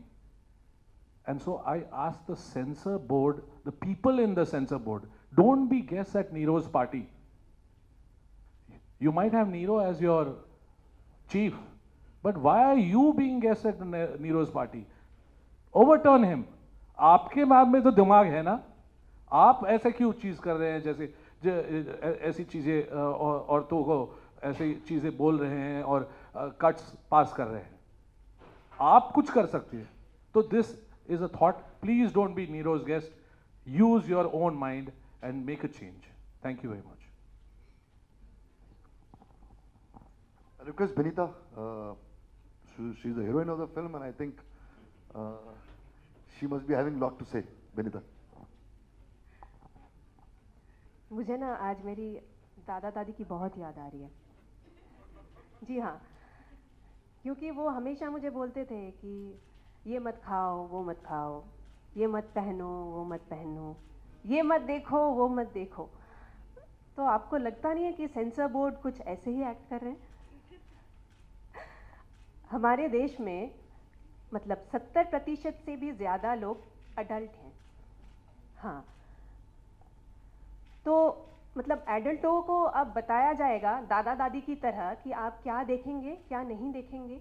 And so I asked the censor board, the people in the censor board, don't be guests at Nero's party. You might have Nero as your chief, but why are you being guests at Nero's party? Overturn him. आपके माप में तो दिमाग है ना, आप ऐसे क्यों चीज कर रहे हैं, जैसे ऐसी चीजें औरतों को ऐसी चीजें बोल रहे हैं और कट्स पास कर रहे हैं. आप कुछ कर सकते हैं. तो this is a thought. Please don't be Nero's guest. Use your own mind and make a change. Thank you very much. I request Benita. She's the heroine of the film, and I think she must be having a lot to say. Benita. मुझे ना आज मेरी दादा दादी की बहुत याद आ रही है. जी हाँ, क्योंकि वो हमेशा मुझे बोलते थे कि ये मत खाओ, वो मत खाओ, ये मत पहनो, वो मत पहनो, ये मत देखो, वो मत देखो. तो आपको लगता नहीं है कि सेंसर बोर्ड कुछ ऐसे ही एक्ट कर रहे हैं? हमारे देश में मतलब 70% से भी ज़्यादा लोग अडल्ट हैं. हाँ, तो मतलब एडल्टों को अब बताया जाएगा दादा दादी की तरह कि आप क्या देखेंगे क्या नहीं देखेंगे।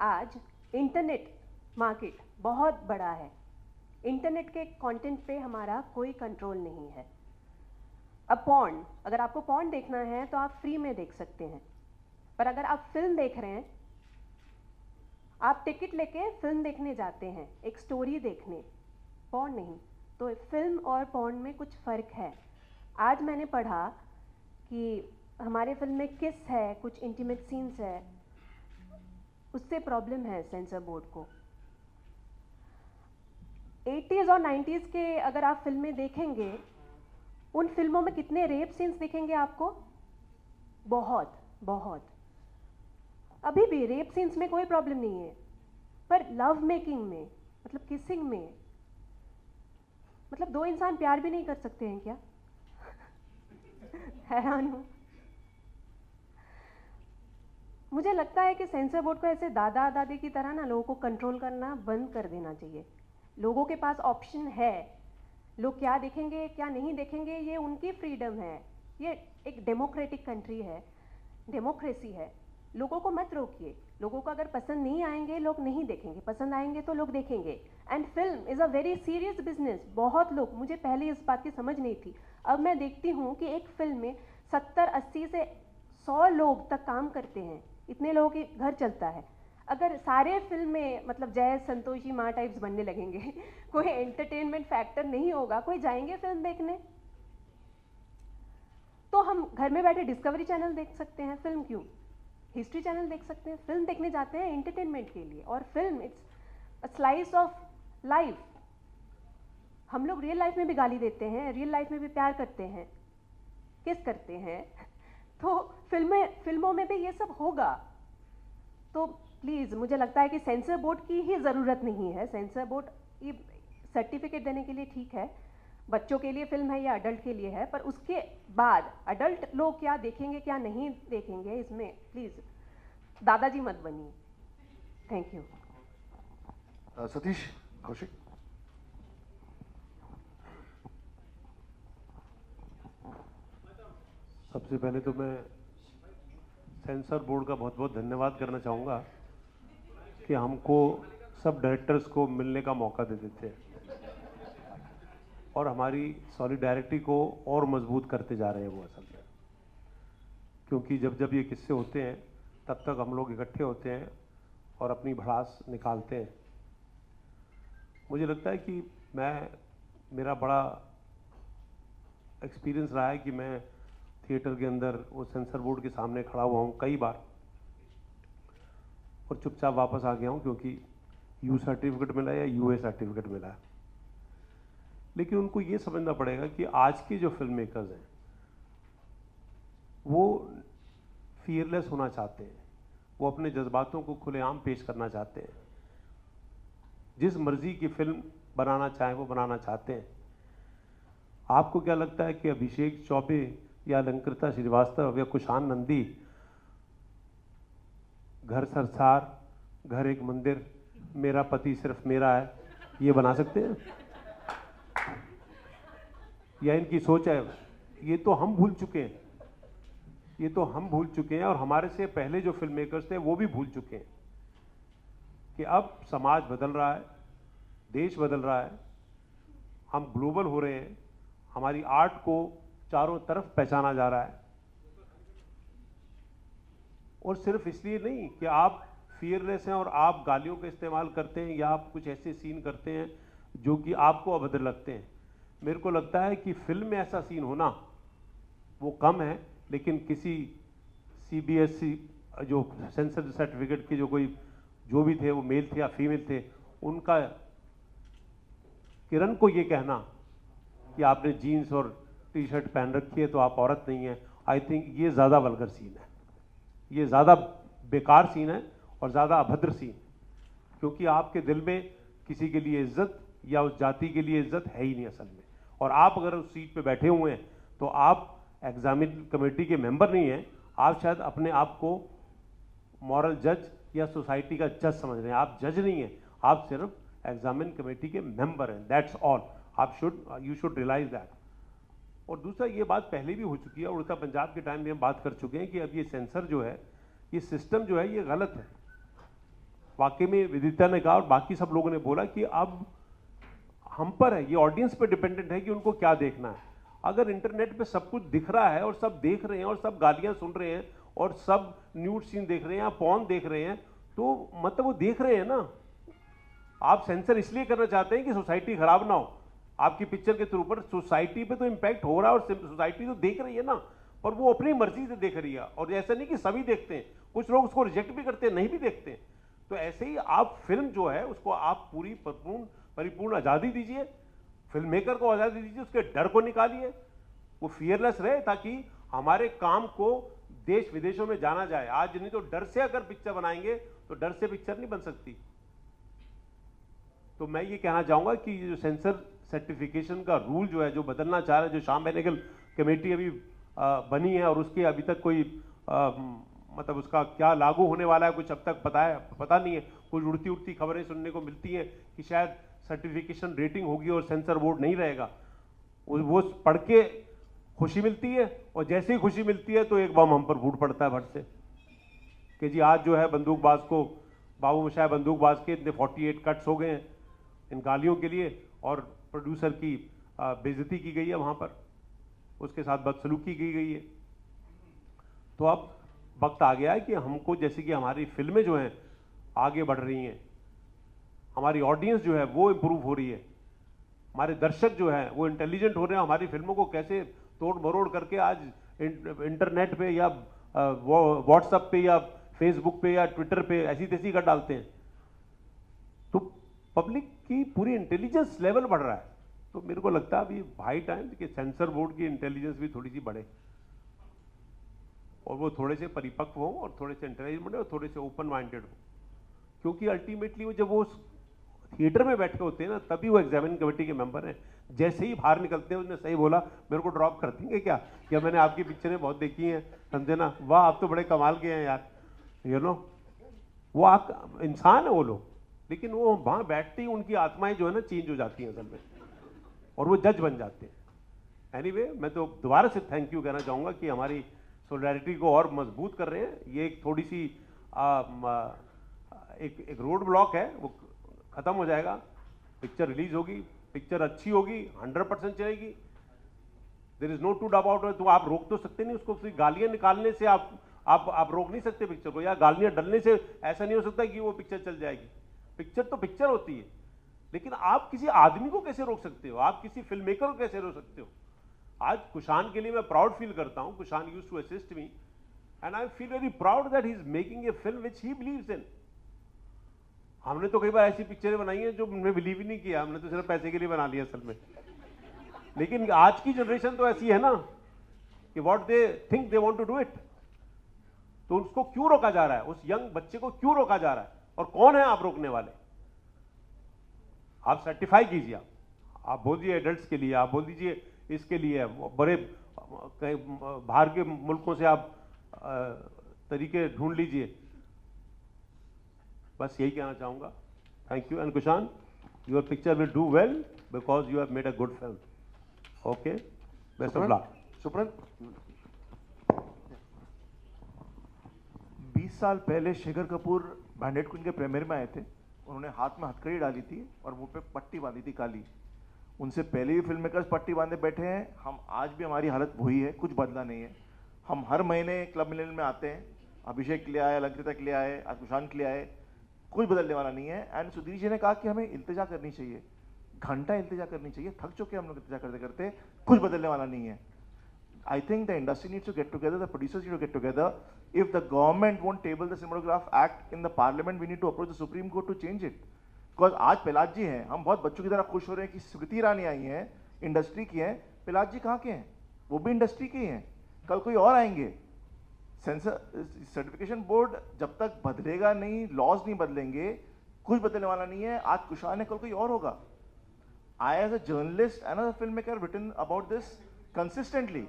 आज इंटरनेट मार्केट बहुत बड़ा है, इंटरनेट के कंटेंट पे हमारा कोई कंट्रोल नहीं है। अब पॉर्न, अगर आपको पॉर्न देखना है तो आप फ्री में देख सकते हैं, पर अगर आप फिल्म देख रहे हैं, आप टिकट लेके फिल्म देखने जाते हैं एक स्टोरी देखने, पॉर्न नहीं। तो फिल्म और पॉर्न में कुछ फ़र्क है। आज मैंने पढ़ा कि हमारे फिल्म में किस है, कुछ इंटीमेट सीन्स है, उससे प्रॉब्लम है सेंसर बोर्ड को। 80s और 90s के अगर आप फिल्में देखेंगे, उन फिल्मों में कितने रेप सीन्स दिखेंगे आपको? बहुत बहुत। अभी भी रेप सीन्स में कोई प्रॉब्लम नहीं है, पर लव मेकिंग में, मतलब किसिंग में, मतलब दो इंसान प्यार भी नहीं कर सकते हैं क्या? हैरान हूँ। मुझे लगता है कि सेंसर बोर्ड को ऐसे दादा दादी की तरह ना लोगों को कंट्रोल करना बंद कर देना चाहिए। लोगों के पास ऑप्शन है, लोग क्या देखेंगे क्या नहीं देखेंगे ये उनकी फ्रीडम है। ये एक डेमोक्रेटिक कंट्री है, डेमोक्रेसी है। लोगों को मत रोकिए। लोगों को अगर पसंद नहीं आएंगे लोग नहीं देखेंगे, पसंद आएंगे तो लोग देखेंगे। And film is a very serious business. बहुत लोग, मुझे पहले इस बात की समझ नहीं थी, अब मैं देखती हूँ कि एक फिल्म में 70-80 से 100 लोग तक काम करते हैं, इतने लोगों के घर चलता है। अगर सारे फिल्म में मतलब जय संतोषी माँ टाइप्स बनने लगेंगे कोई एंटरटेनमेंट फैक्टर नहीं होगा, कोई जाएंगे फिल्म देखने? तो हम घर में बैठे डिस्कवरी चैनल देख सकते हैं, फिल्म क्यों? हिस्ट्री चैनल देख सकते हैं। फिल्म देखने जाते हैं एंटरटेनमेंट के लिए, और film it's a slice of life. हम लोग रियल लाइफ में भी गाली देते हैं, रियल लाइफ में भी प्यार करते हैं, किस करते हैं तो फिल्मों में भी ये सब होगा। तो प्लीज़, मुझे लगता है कि सेंसर बोर्ड की ही ज़रूरत नहीं है। सेंसर बोर्ड ये सर्टिफिकेट देने के लिए ठीक है, बच्चों के लिए फिल्म है या अडल्ट के लिए है, पर उसके बाद अडल्ट लोग क्या देखेंगे क्या नहीं देखेंगे, इसमें प्लीज़ दादाजी मत बनिए। Thank you. सतीश कौशिक। सबसे पहले तो मैं सेंसर बोर्ड का बहुत बहुत धन्यवाद करना चाहूँगा कि हमको सब डायरेक्टर्स को मिलने का मौका दे देते हैं और हमारी सॉलिडारिटी को और मजबूत करते जा रहे हैं वो असल में। क्योंकि जब जब ये किस्से होते हैं तब तक हम लोग इकट्ठे होते हैं और अपनी भड़ास निकालते हैं। मुझे लगता है कि मेरा बड़ा एक्सपीरियंस रहा है कि मैं थिएटर के अंदर वो सेंसर बोर्ड के सामने खड़ा हुआ हूँ कई बार और चुपचाप वापस आ गया हूँ, क्योंकि यू सर्टिफिकेट मिला या यूए सर्टिफिकेट मिला। लेकिन उनको ये समझना पड़ेगा कि आज के जो फिल्म मेकर्स हैं वो फियरलेस होना चाहते हैं, वो अपने जज्बातों को खुलेआम पेश करना चाहते हैं, जिस मर्जी की फिल्म बनाना चाहें वो बनाना चाहते हैं। आपको क्या लगता है कि अभिषेक चौबे या अलंकृता श्रीवास्तव या कुशान नंदी घर सरसार, घर एक मंदिर, मेरा पति सिर्फ मेरा है, ये बना सकते हैं? या इनकी सोच है? ये तो हम भूल चुके हैं, ये तो हम भूल चुके हैं और हमारे से पहले जो फिल्म मेकर्स थे वो भी भूल चुके हैं कि अब समाज बदल रहा है, देश बदल रहा है, हम ग्लोबल हो रहे हैं, हमारी आर्ट को चारों तरफ पहचाना जा रहा है। और सिर्फ इसलिए नहीं कि आप फियरलेस हैं और आप गालियों का इस्तेमाल करते हैं या आप कुछ ऐसे सीन करते हैं जो कि आपको अभद्र लगते हैं। मेरे को लगता है कि फिल्म में ऐसा सीन होना वो कम है, लेकिन किसी CBSE जो सेंसर सर्टिफिकेट के जो भी थे वो मेल थे या फीमेल थे, उनका किरण को ये कहना कि आपने जीन्स और टी-शर्ट पहन रखी है तो आप औरत नहीं है, आई थिंक ये ज़्यादा वल्गर सीन है, ये ज़्यादा बेकार सीन है और ज़्यादा अभद्र सीन, क्योंकि आपके दिल में किसी के लिए इज्जत या उस जाति के लिए इज्जत है ही नहीं असल में। और आप अगर उस सीट पे बैठे हुए हैं तो आप एग्जामिन कमेटी के मेंबर नहीं हैं, आप शायद अपने आप को मॉरल जज या सोसाइटी का जज समझ रहे हैं। आप जज नहीं हैं, आप सिर्फ एग्जामिन कमेटी के मेंबर हैं, that's all. You should realize that. और दूसरा, ये बात पहले भी हो चुकी है, उड़ता पंजाब के टाइम में हम बात कर चुके हैं कि अब ये सेंसर जो है, ये सिस्टम जो है, ये गलत है। वाकई में विदिता ने कहा और बाकी सब लोगों ने बोला कि अब हम पर है, ये ऑडियंस पे डिपेंडेंट है कि उनको क्या देखना है। अगर इंटरनेट पे सब कुछ दिख रहा है और सब देख रहे हैं और सब गालियां सुन रहे हैं और सब न्यूड सीन देख रहे हैं या पॉर्न देख रहे हैं, तो मतलब वो देख रहे हैं ना। आप सेंसर इसलिए करना चाहते हैं कि सोसाइटी खराब ना हो। आपकी पिक्चर के थ्रू पर सोसाइटी पे तो इम्पैक्ट हो रहा है और सोसाइटी तो देख रही है ना, पर वो अपनी मर्जी से देख रही है। और ऐसा नहीं कि सभी देखते हैं, कुछ लोग उसको रिजेक्ट भी करते हैं, नहीं भी देखते हैं। तो ऐसे ही आप फिल्म जो है उसको आप पूरी परिपूर्ण आज़ादी दीजिए, फिल्म मेकर को आज़ादी दीजिए, उसके डर को निकालिए, वो फियरलेस रहे, ताकि हमारे काम को देश विदेशों में जाना जाए। आज नहीं तो डर से अगर पिक्चर बनाएंगे तो डर से पिक्चर नहीं बन सकती। तो मैं ये कहना चाहूँगा कि ये जो सेंसर सर्टिफिकेशन का रूल जो है, जो बदलना चाह रहा है, जो शाम बेनेगल कमेटी अभी बनी है और उसके अभी तक कोई मतलब उसका क्या लागू होने वाला है कुछ अब तक पता नहीं है। कुछ उड़ती उड़ती खबरें सुनने को मिलती हैं कि शायद सर्टिफिकेशन रेटिंग होगी और सेंसर बोर्ड नहीं रहेगा। वो पढ़ के खुशी मिलती है और जैसे ही खुशी मिलती है तो एक बम हम पर फूट पड़ता है भट से कि जी आज जो है बंदूकबाज को, बाबू मोशाय बंदूकबाज के इतने 48 कट्स हो गए हैं इन गालियों के लिए, और प्रोड्यूसर की बेइज्जती की गई है वहाँ पर, उसके साथ बदसलूकी की गई है। तो अब वक्त आ गया है कि हमको, जैसे कि हमारी फिल्में जो हैं आगे बढ़ रही हैं, हमारी ऑडियंस जो है वो इम्प्रूव हो रही है, हमारे दर्शक जो हैं वो इंटेलिजेंट हो रहे हैं, हमारी फिल्मों को कैसे तोड़ मरोड़ करके आज इंटरनेट पे या व्हाट्सएप पे या फेसबुक पे या ट्विटर पे ऐसी तैसी कर डालते हैं। तो पब्लिक की पूरी इंटेलिजेंस लेवल बढ़ रहा है। तो मेरे को लगता है अभी भाई टाइम कि सेंसर बोर्ड की इंटेलिजेंस भी थोड़ी सी बढ़े और वो थोड़े से परिपक्व हो और थोड़े से इंटेलिजेंट हो और थोड़े से ओपन माइंडेड हो, क्योंकि अल्टीमेटली वो जब वो थिएटर में बैठे होते हैं ना, तभी वो एग्जामिनिंग कमेटी के मेंबर हैं। जैसे ही बाहर निकलते हैं, उसने सही बोला, मेरे को ड्रॉप कर देंगे क्या मैंने आपकी पिक्चरें बहुत देखी हैं, समझे ना, वाह आप तो बड़े कमाल के हैं यार, यू नो। वो आप इंसान है वो लोग, लेकिन वो वहाँ बैठते ही उनकी आत्माएं जो है ना चेंज हो जाती हैं असल में, और वो जज बन जाते हैं। एनीवे, मैं तो दोबारा से थैंक यू कहना चाहूँगा कि हमारी सोलिडारिटी को और मजबूत कर रहे हैं। ये एक थोड़ी सी एक रोड ब्लॉक है, वो ख़त्म हो जाएगा, पिक्चर रिलीज होगी, पिक्चर अच्छी होगी, 100% चलेगी, there is no two about it. तो आप रोक तो सकते नहीं उसको, गालियाँ निकालने से आप रोक नहीं सकते पिक्चर को, या गालियाँ डलने से ऐसा नहीं हो सकता कि वो पिक्चर चल जाएगी। पिक्चर तो पिक्चर होती है, लेकिन आप किसी आदमी को कैसे रोक सकते हो, आप किसी फिल्म मेकर को कैसे रोक सकते हो। आज कुशान के लिए मैं प्राउड फील करता हूँ, Kushan used to assist me and I feel very proud that he is making a film which he believes in. हमने तो कई बार ऐसी पिक्चरें बनाई हैं जो उन्हें बिलीव ही नहीं किया, हमने तो सिर्फ पैसे के लिए बना लिया असल में। लेकिन आज की जनरेशन तो ऐसी है ना कि what they think they want to do it, तो उसको क्यों रोका जा रहा है, उस यंग बच्चे को क्यों रोका जा रहा है, और कौन है आप रोकने वाले। आप सर्टिफाई कीजिए, आप बोल दीजिए एडल्ट्स के लिए, आप बोल दीजिए इसके लिए, बड़े बाहर के मुल्कों से आप तरीके ढूंढ लीजिए। बस यही कहना चाहूँगा। Thank you and Kushan, your picture will do well because you have made a good film. Okay, best of luck. Supran, 20 साल पहले शेखर कपूर बैंडेड क्वीन के प्रीमियर में आए थे, उन्होंने हाथ में हथकड़ी डाली थी और मुंह पे पट्टी बांधी थी काली। उनसे पहले भी फिल्म मेकर्स पट्टी बांधे बैठे हैं, हम आज भी हमारी हालत वही है, कुछ बदला नहीं है। हम हर महीने क्लब मिलन में आते हैं, अभिषेक के लिए आए, अलंकृता के लिए आए, आज कुशान के लिए आए, कुछ बदलने वाला नहीं है। एंड सुधीर जी ने कहा कि हमें इल्तिजा करनी चाहिए, घंटा इल्तिजा करनी चाहिए, थक चुके हम लोग इल्तिजा करते करते, कुछ बदलने वाला नहीं है। I think the industry needs to get together, the producers need to get together. If the government won't table the Cinematograph Act in the parliament, we need to approach the Supreme Court to change it. Because आज पिलाज जी हैं, हम बहुत बच्चों की तरह खुश हो रहे हैं कि स्मृति ईरानी आई हैं, इंडस्ट्री की हैं, पिलाज जी कहाँ के हैं, वो भी इंडस्ट्री के ही हैं, कल कोई और आएंगे। सेंसर सर्टिफिकेशन बोर्ड जब तक बदलेगा नहीं, लॉज नहीं बदलेंगे, कुछ बदलने वाला नहीं है। आज कुशान है, कल कोई और होगा। I as a journalist and as a filmmaker written about this consistently.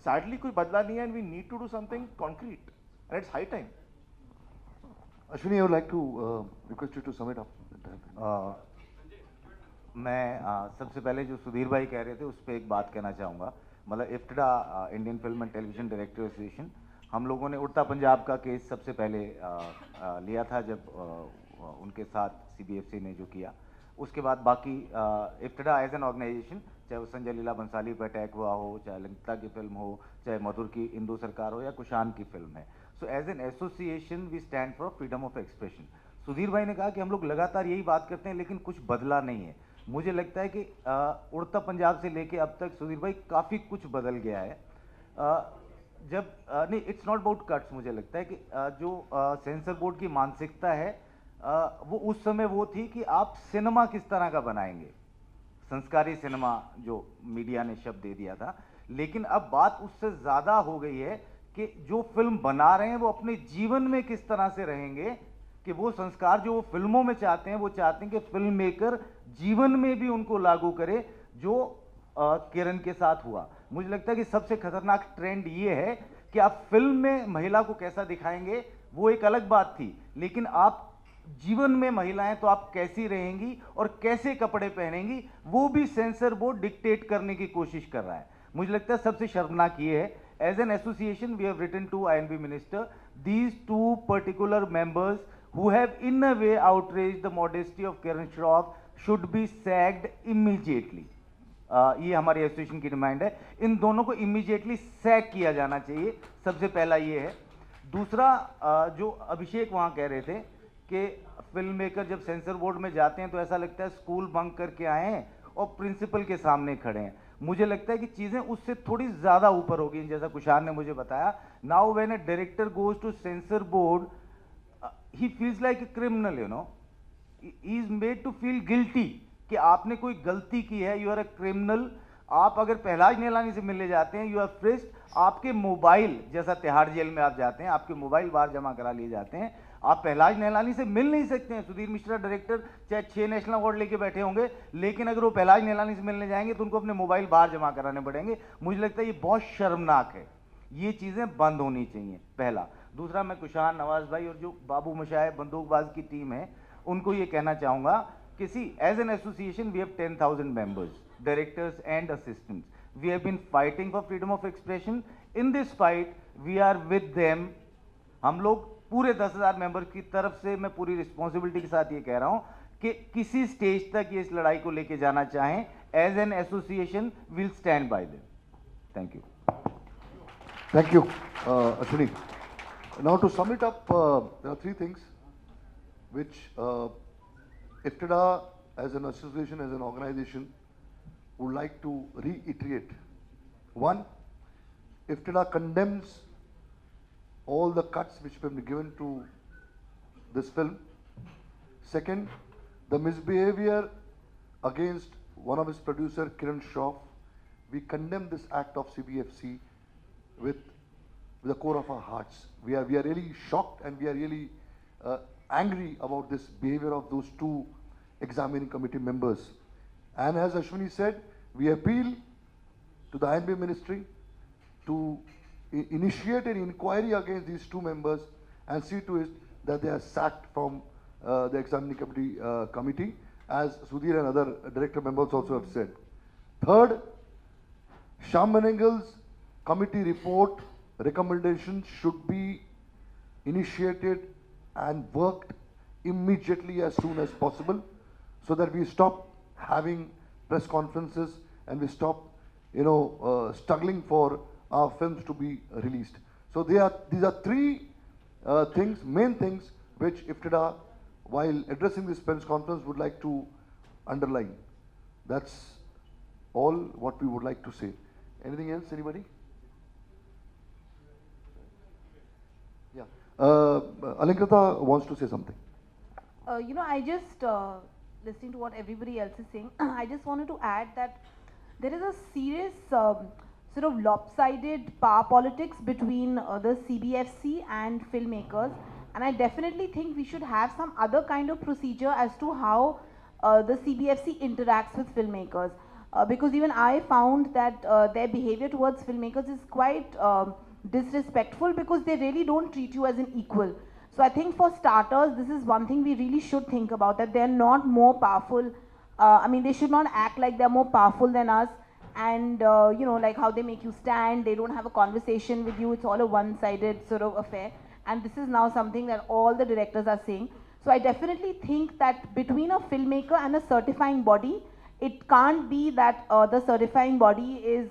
Sadly, कोई बदला नहीं है, and we need to do something concrete, and it's high time. Ashwini, I would like to request you to sum it up. मैं सबसे पहले जो सुधीर भाई कह रहे थे उस पर एक बात कहना चाहूँगा। मतलब IFTDA Indian film and television director association, हम लोगों ने उड़ता पंजाब का केस सबसे पहले लिया था जब उनके साथ CBFC ने जो किया। उसके बाद बाकी इफ्तड़ा एज एन ऑर्गेनाइजेशन, चाहे वो संजय लीला बंसाली पर अटैक हुआ हो, चाहे लंकिता की फिल्म हो, चाहे मधुर की इंदू सरकार हो, या कुशान की फिल्म है, so as an association we stand for freedom of expression. Sudhir भाई ने कहा कि हम लोग लगातार यही बात करते हैं लेकिन कुछ बदला नहीं है। मुझे लगता है कि उड़ता पंजाब से लेके अब तक सुधीर भाई काफ़ी कुछ बदल गया है। जब नहीं, इट्स नॉट अबाउट कट्स। मुझे लगता है कि जो सेंसर बोर्ड की मानसिकता है वो उस समय वो थी कि आप सिनेमा किस तरह का बनाएंगे, संस्कारी सिनेमा जो मीडिया ने शब्द दे दिया था। लेकिन अब बात उससे ज़्यादा हो गई है कि जो फिल्म बना रहे हैं वो अपने जीवन में किस तरह से रहेंगे, कि वो संस्कार जो वो फिल्मों में चाहते हैं, वो चाहते हैं कि फिल्म मेकर जीवन में भी उनको लागू करे, जो किरण के साथ हुआ। मुझे लगता है कि सबसे खतरनाक ट्रेंड ये है कि आप फिल्म में महिला को कैसा दिखाएंगे वो एक अलग बात थी, लेकिन आप जीवन में महिलाएं तो आप कैसी रहेंगी और कैसे कपड़े पहनेंगी वो भी सेंसर बोर्ड डिक्टेट करने की कोशिश कर रहा है। मुझे लगता है सबसे शर्मनाक ये है, as an association we have written to INB minister, these 2 particular members who have in a way outraged the modesty of Kiran Shroff should be sacked immediately. ये हमारी एसोसिएशन की डिमांड है, इन दोनों को इमीडिएटली सैक किया जाना चाहिए। सबसे पहला ये है। दूसरा, जो अभिषेक वहाँ कह रहे थे कि फिल्म मेकर जब सेंसर बोर्ड में जाते हैं तो ऐसा लगता है स्कूल बंक करके आए हैं और प्रिंसिपल के सामने खड़े हैं। मुझे लगता है कि चीज़ें उससे थोड़ी ज़्यादा ऊपर हो गई, जैसा कुशान ने मुझे बताया। Now when a director goes to sensor board, he feels like a criminal, you know. He is made to feel guilty कि आपने कोई गलती की है, you are a criminal। आप अगर पहलाज नेलानी से मिलने जाते हैं, you are frisked, आपके मोबाइल, जैसा तिहाड़ जेल में आप जाते हैं, आपके मोबाइल बाहर जमा करा लिए जाते हैं, आप पहलाज नेलानी से मिल नहीं सकते हैं। सुधीर मिश्रा डायरेक्टर चाहे 6 नेशनल अवार्ड लेके बैठे होंगे, लेकिन अगर वो पहलाज नेलानी से मिलने जाएंगे तो उनको अपने मोबाइल बाहर जमा कराने पड़ेंगे। मुझे लगता है ये बहुत शर्मनाक है, ये चीज़ें बंद होनी चाहिए, पहला। दूसरा, मैं कुशान, नवाज भाई और जो बाबू मशाए बंदूकबाज की टीम है उनको ये कहना चाहूँगा कि see, as an association we have 10,000 members, directors and assistants. We have been fighting for freedom of expression. In this fight we are with them. हम लोग पूरे 10,000 मेंबर की तरफ से, मैं पूरी रिस्पॉन्सिबिलिटी के साथ ये कह रहा हूँ कि किसी स्टेज तक ये इस लड़ाई को लेके जाना चाहें, as an association will stand by them. Thank you. Thank you, Ashwini. Now to sum it up, there are 3 things which IFTDA as an association, as an organization, would like to reiterate. 1, IFTDA condemns all the cuts which have been given to this film. 2nd, the misbehavior against one of its producer, Kiran Shroff. We condemn this act of CBFC with the core of our hearts. We are really shocked and we are really angry about this behavior of those 2 examining committee members. And as Ashwini said, we appeal to the INB ministry to initiate an inquiry against these 2 members and see to it that they are sacked from the examining committee, as Sudhir and other director members also have said. 3rd, Shyam Benegal's committee report recommendations should be initiated and worked immediately as soon as possible, so that we stop having press conferences and we stop, struggling for our films to be released. So these are 3 things, main things, which IFTDA, while addressing this press conference, would like to underline. That's all what we would like to say. Anything else, anybody? Yeah. Alankrita wants to say something. I just, listening to what everybody else is saying, I just wanted to add that there is a serious sort of lopsided power politics between the CBFC and filmmakers, and I definitely think we should have some other kind of procedure as to how the CBFC interacts with filmmakers. Because even I found that their behavior towards filmmakers is quite disrespectful, because they really don't treat you as an equal. So I think for starters, this is one thing we really should think about, that they are not more powerful I mean, they should not act like they're more powerful than us, and you know, like how they make you stand. They don't have a conversation with you. It's all a one-sided sort of affair. And this is now something that all the directors are saying. So I definitely think that between a filmmaker and a certifying body, it can't be that the certifying body is,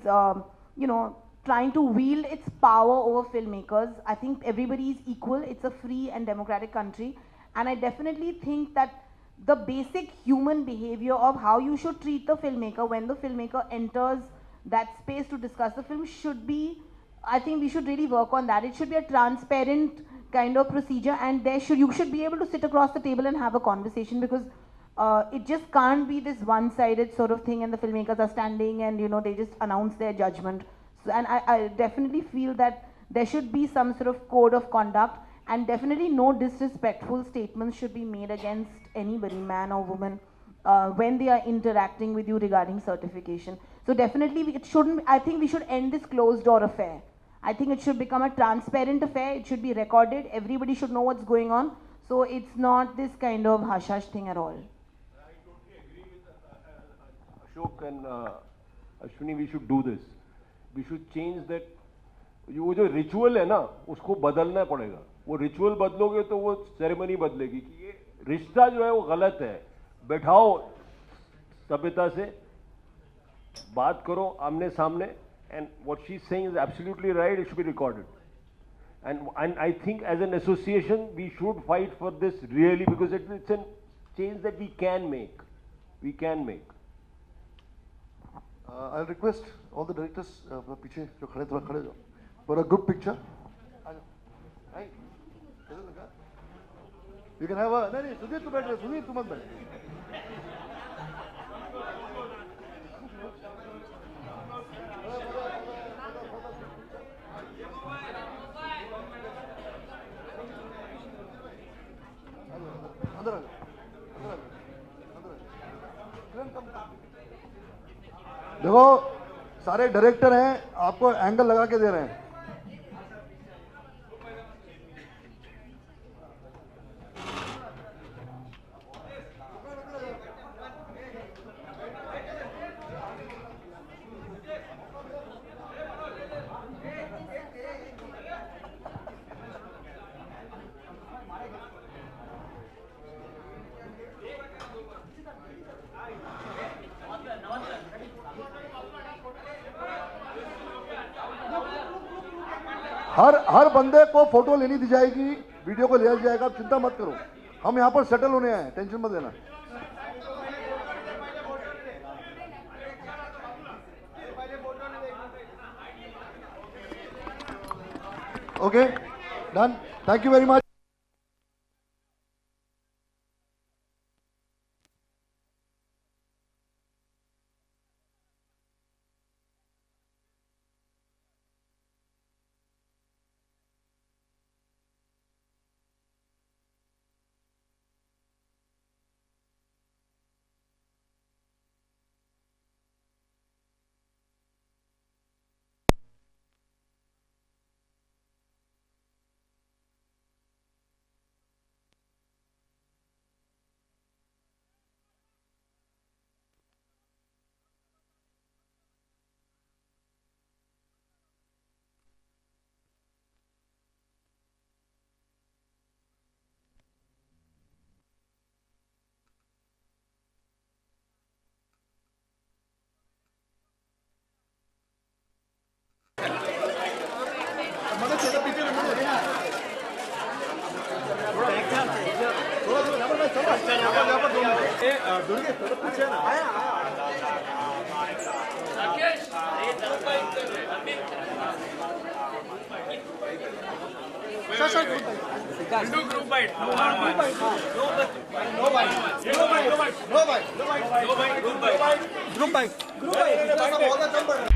you know, trying to wield its power over filmmakers. I think everybody is equal. It's a free and democratic country. And I definitely think that the basic human behavior of how you should treat the filmmaker when the filmmaker enters that space to discuss the film should be, I think we should really work on that. It should be a transparent kind of procedure, and you should be able to sit across the table and have a conversation, because it just can't be this one-sided sort of thing and the filmmakers are standing and, you know, they just announce their judgment. So, and I definitely feel that there should be some sort of code of conduct, and definitely no disrespectful statements should be made against anybody, man or woman, when they are interacting with you regarding certification. So definitely it shouldn't, I think we should end this closed door affair. I think it should become a transparent affair. It should be recorded. Everybody should know what's going on. So it's not this kind of hush-hush thing at all. I totally agree with Ashok and Ashwini, we should do this. We should change that. वो जो ritual है ना, उसको बदलना पड़ेगा. वो ritual बदलोगे तो वो सेरेमनी बदलेगी कि ये रिश्ता जो है वो गलत है. बैठाओ सभ्यता से, बात करो आमने सामने, and what she's saying is absolutely right. It should be recorded, and I think as an association we should fight for this really, because it's a change that we can make. We can make. I'll request all the directors पीछे जो खड़े थोड़ा खड़े जाओ for a group picture. Right. You can have a नहीं सुधीर तू बैठ रहे, सुधीर तू मत बैठ. अंदर आ जाओ, देखो सारे डायरेक्टर हैं, आपको एंगल लगा के दे रहे हैं. हर बंदे को फोटो लेनी दी जाएगी, वीडियो को लिया जाएगा. आप चिंता मत करो, हम यहाँ पर सेटल होने आए हैं, टेंशन मत लेना. Okay, done. Thank you very much. Group bite. No bite. Group bite.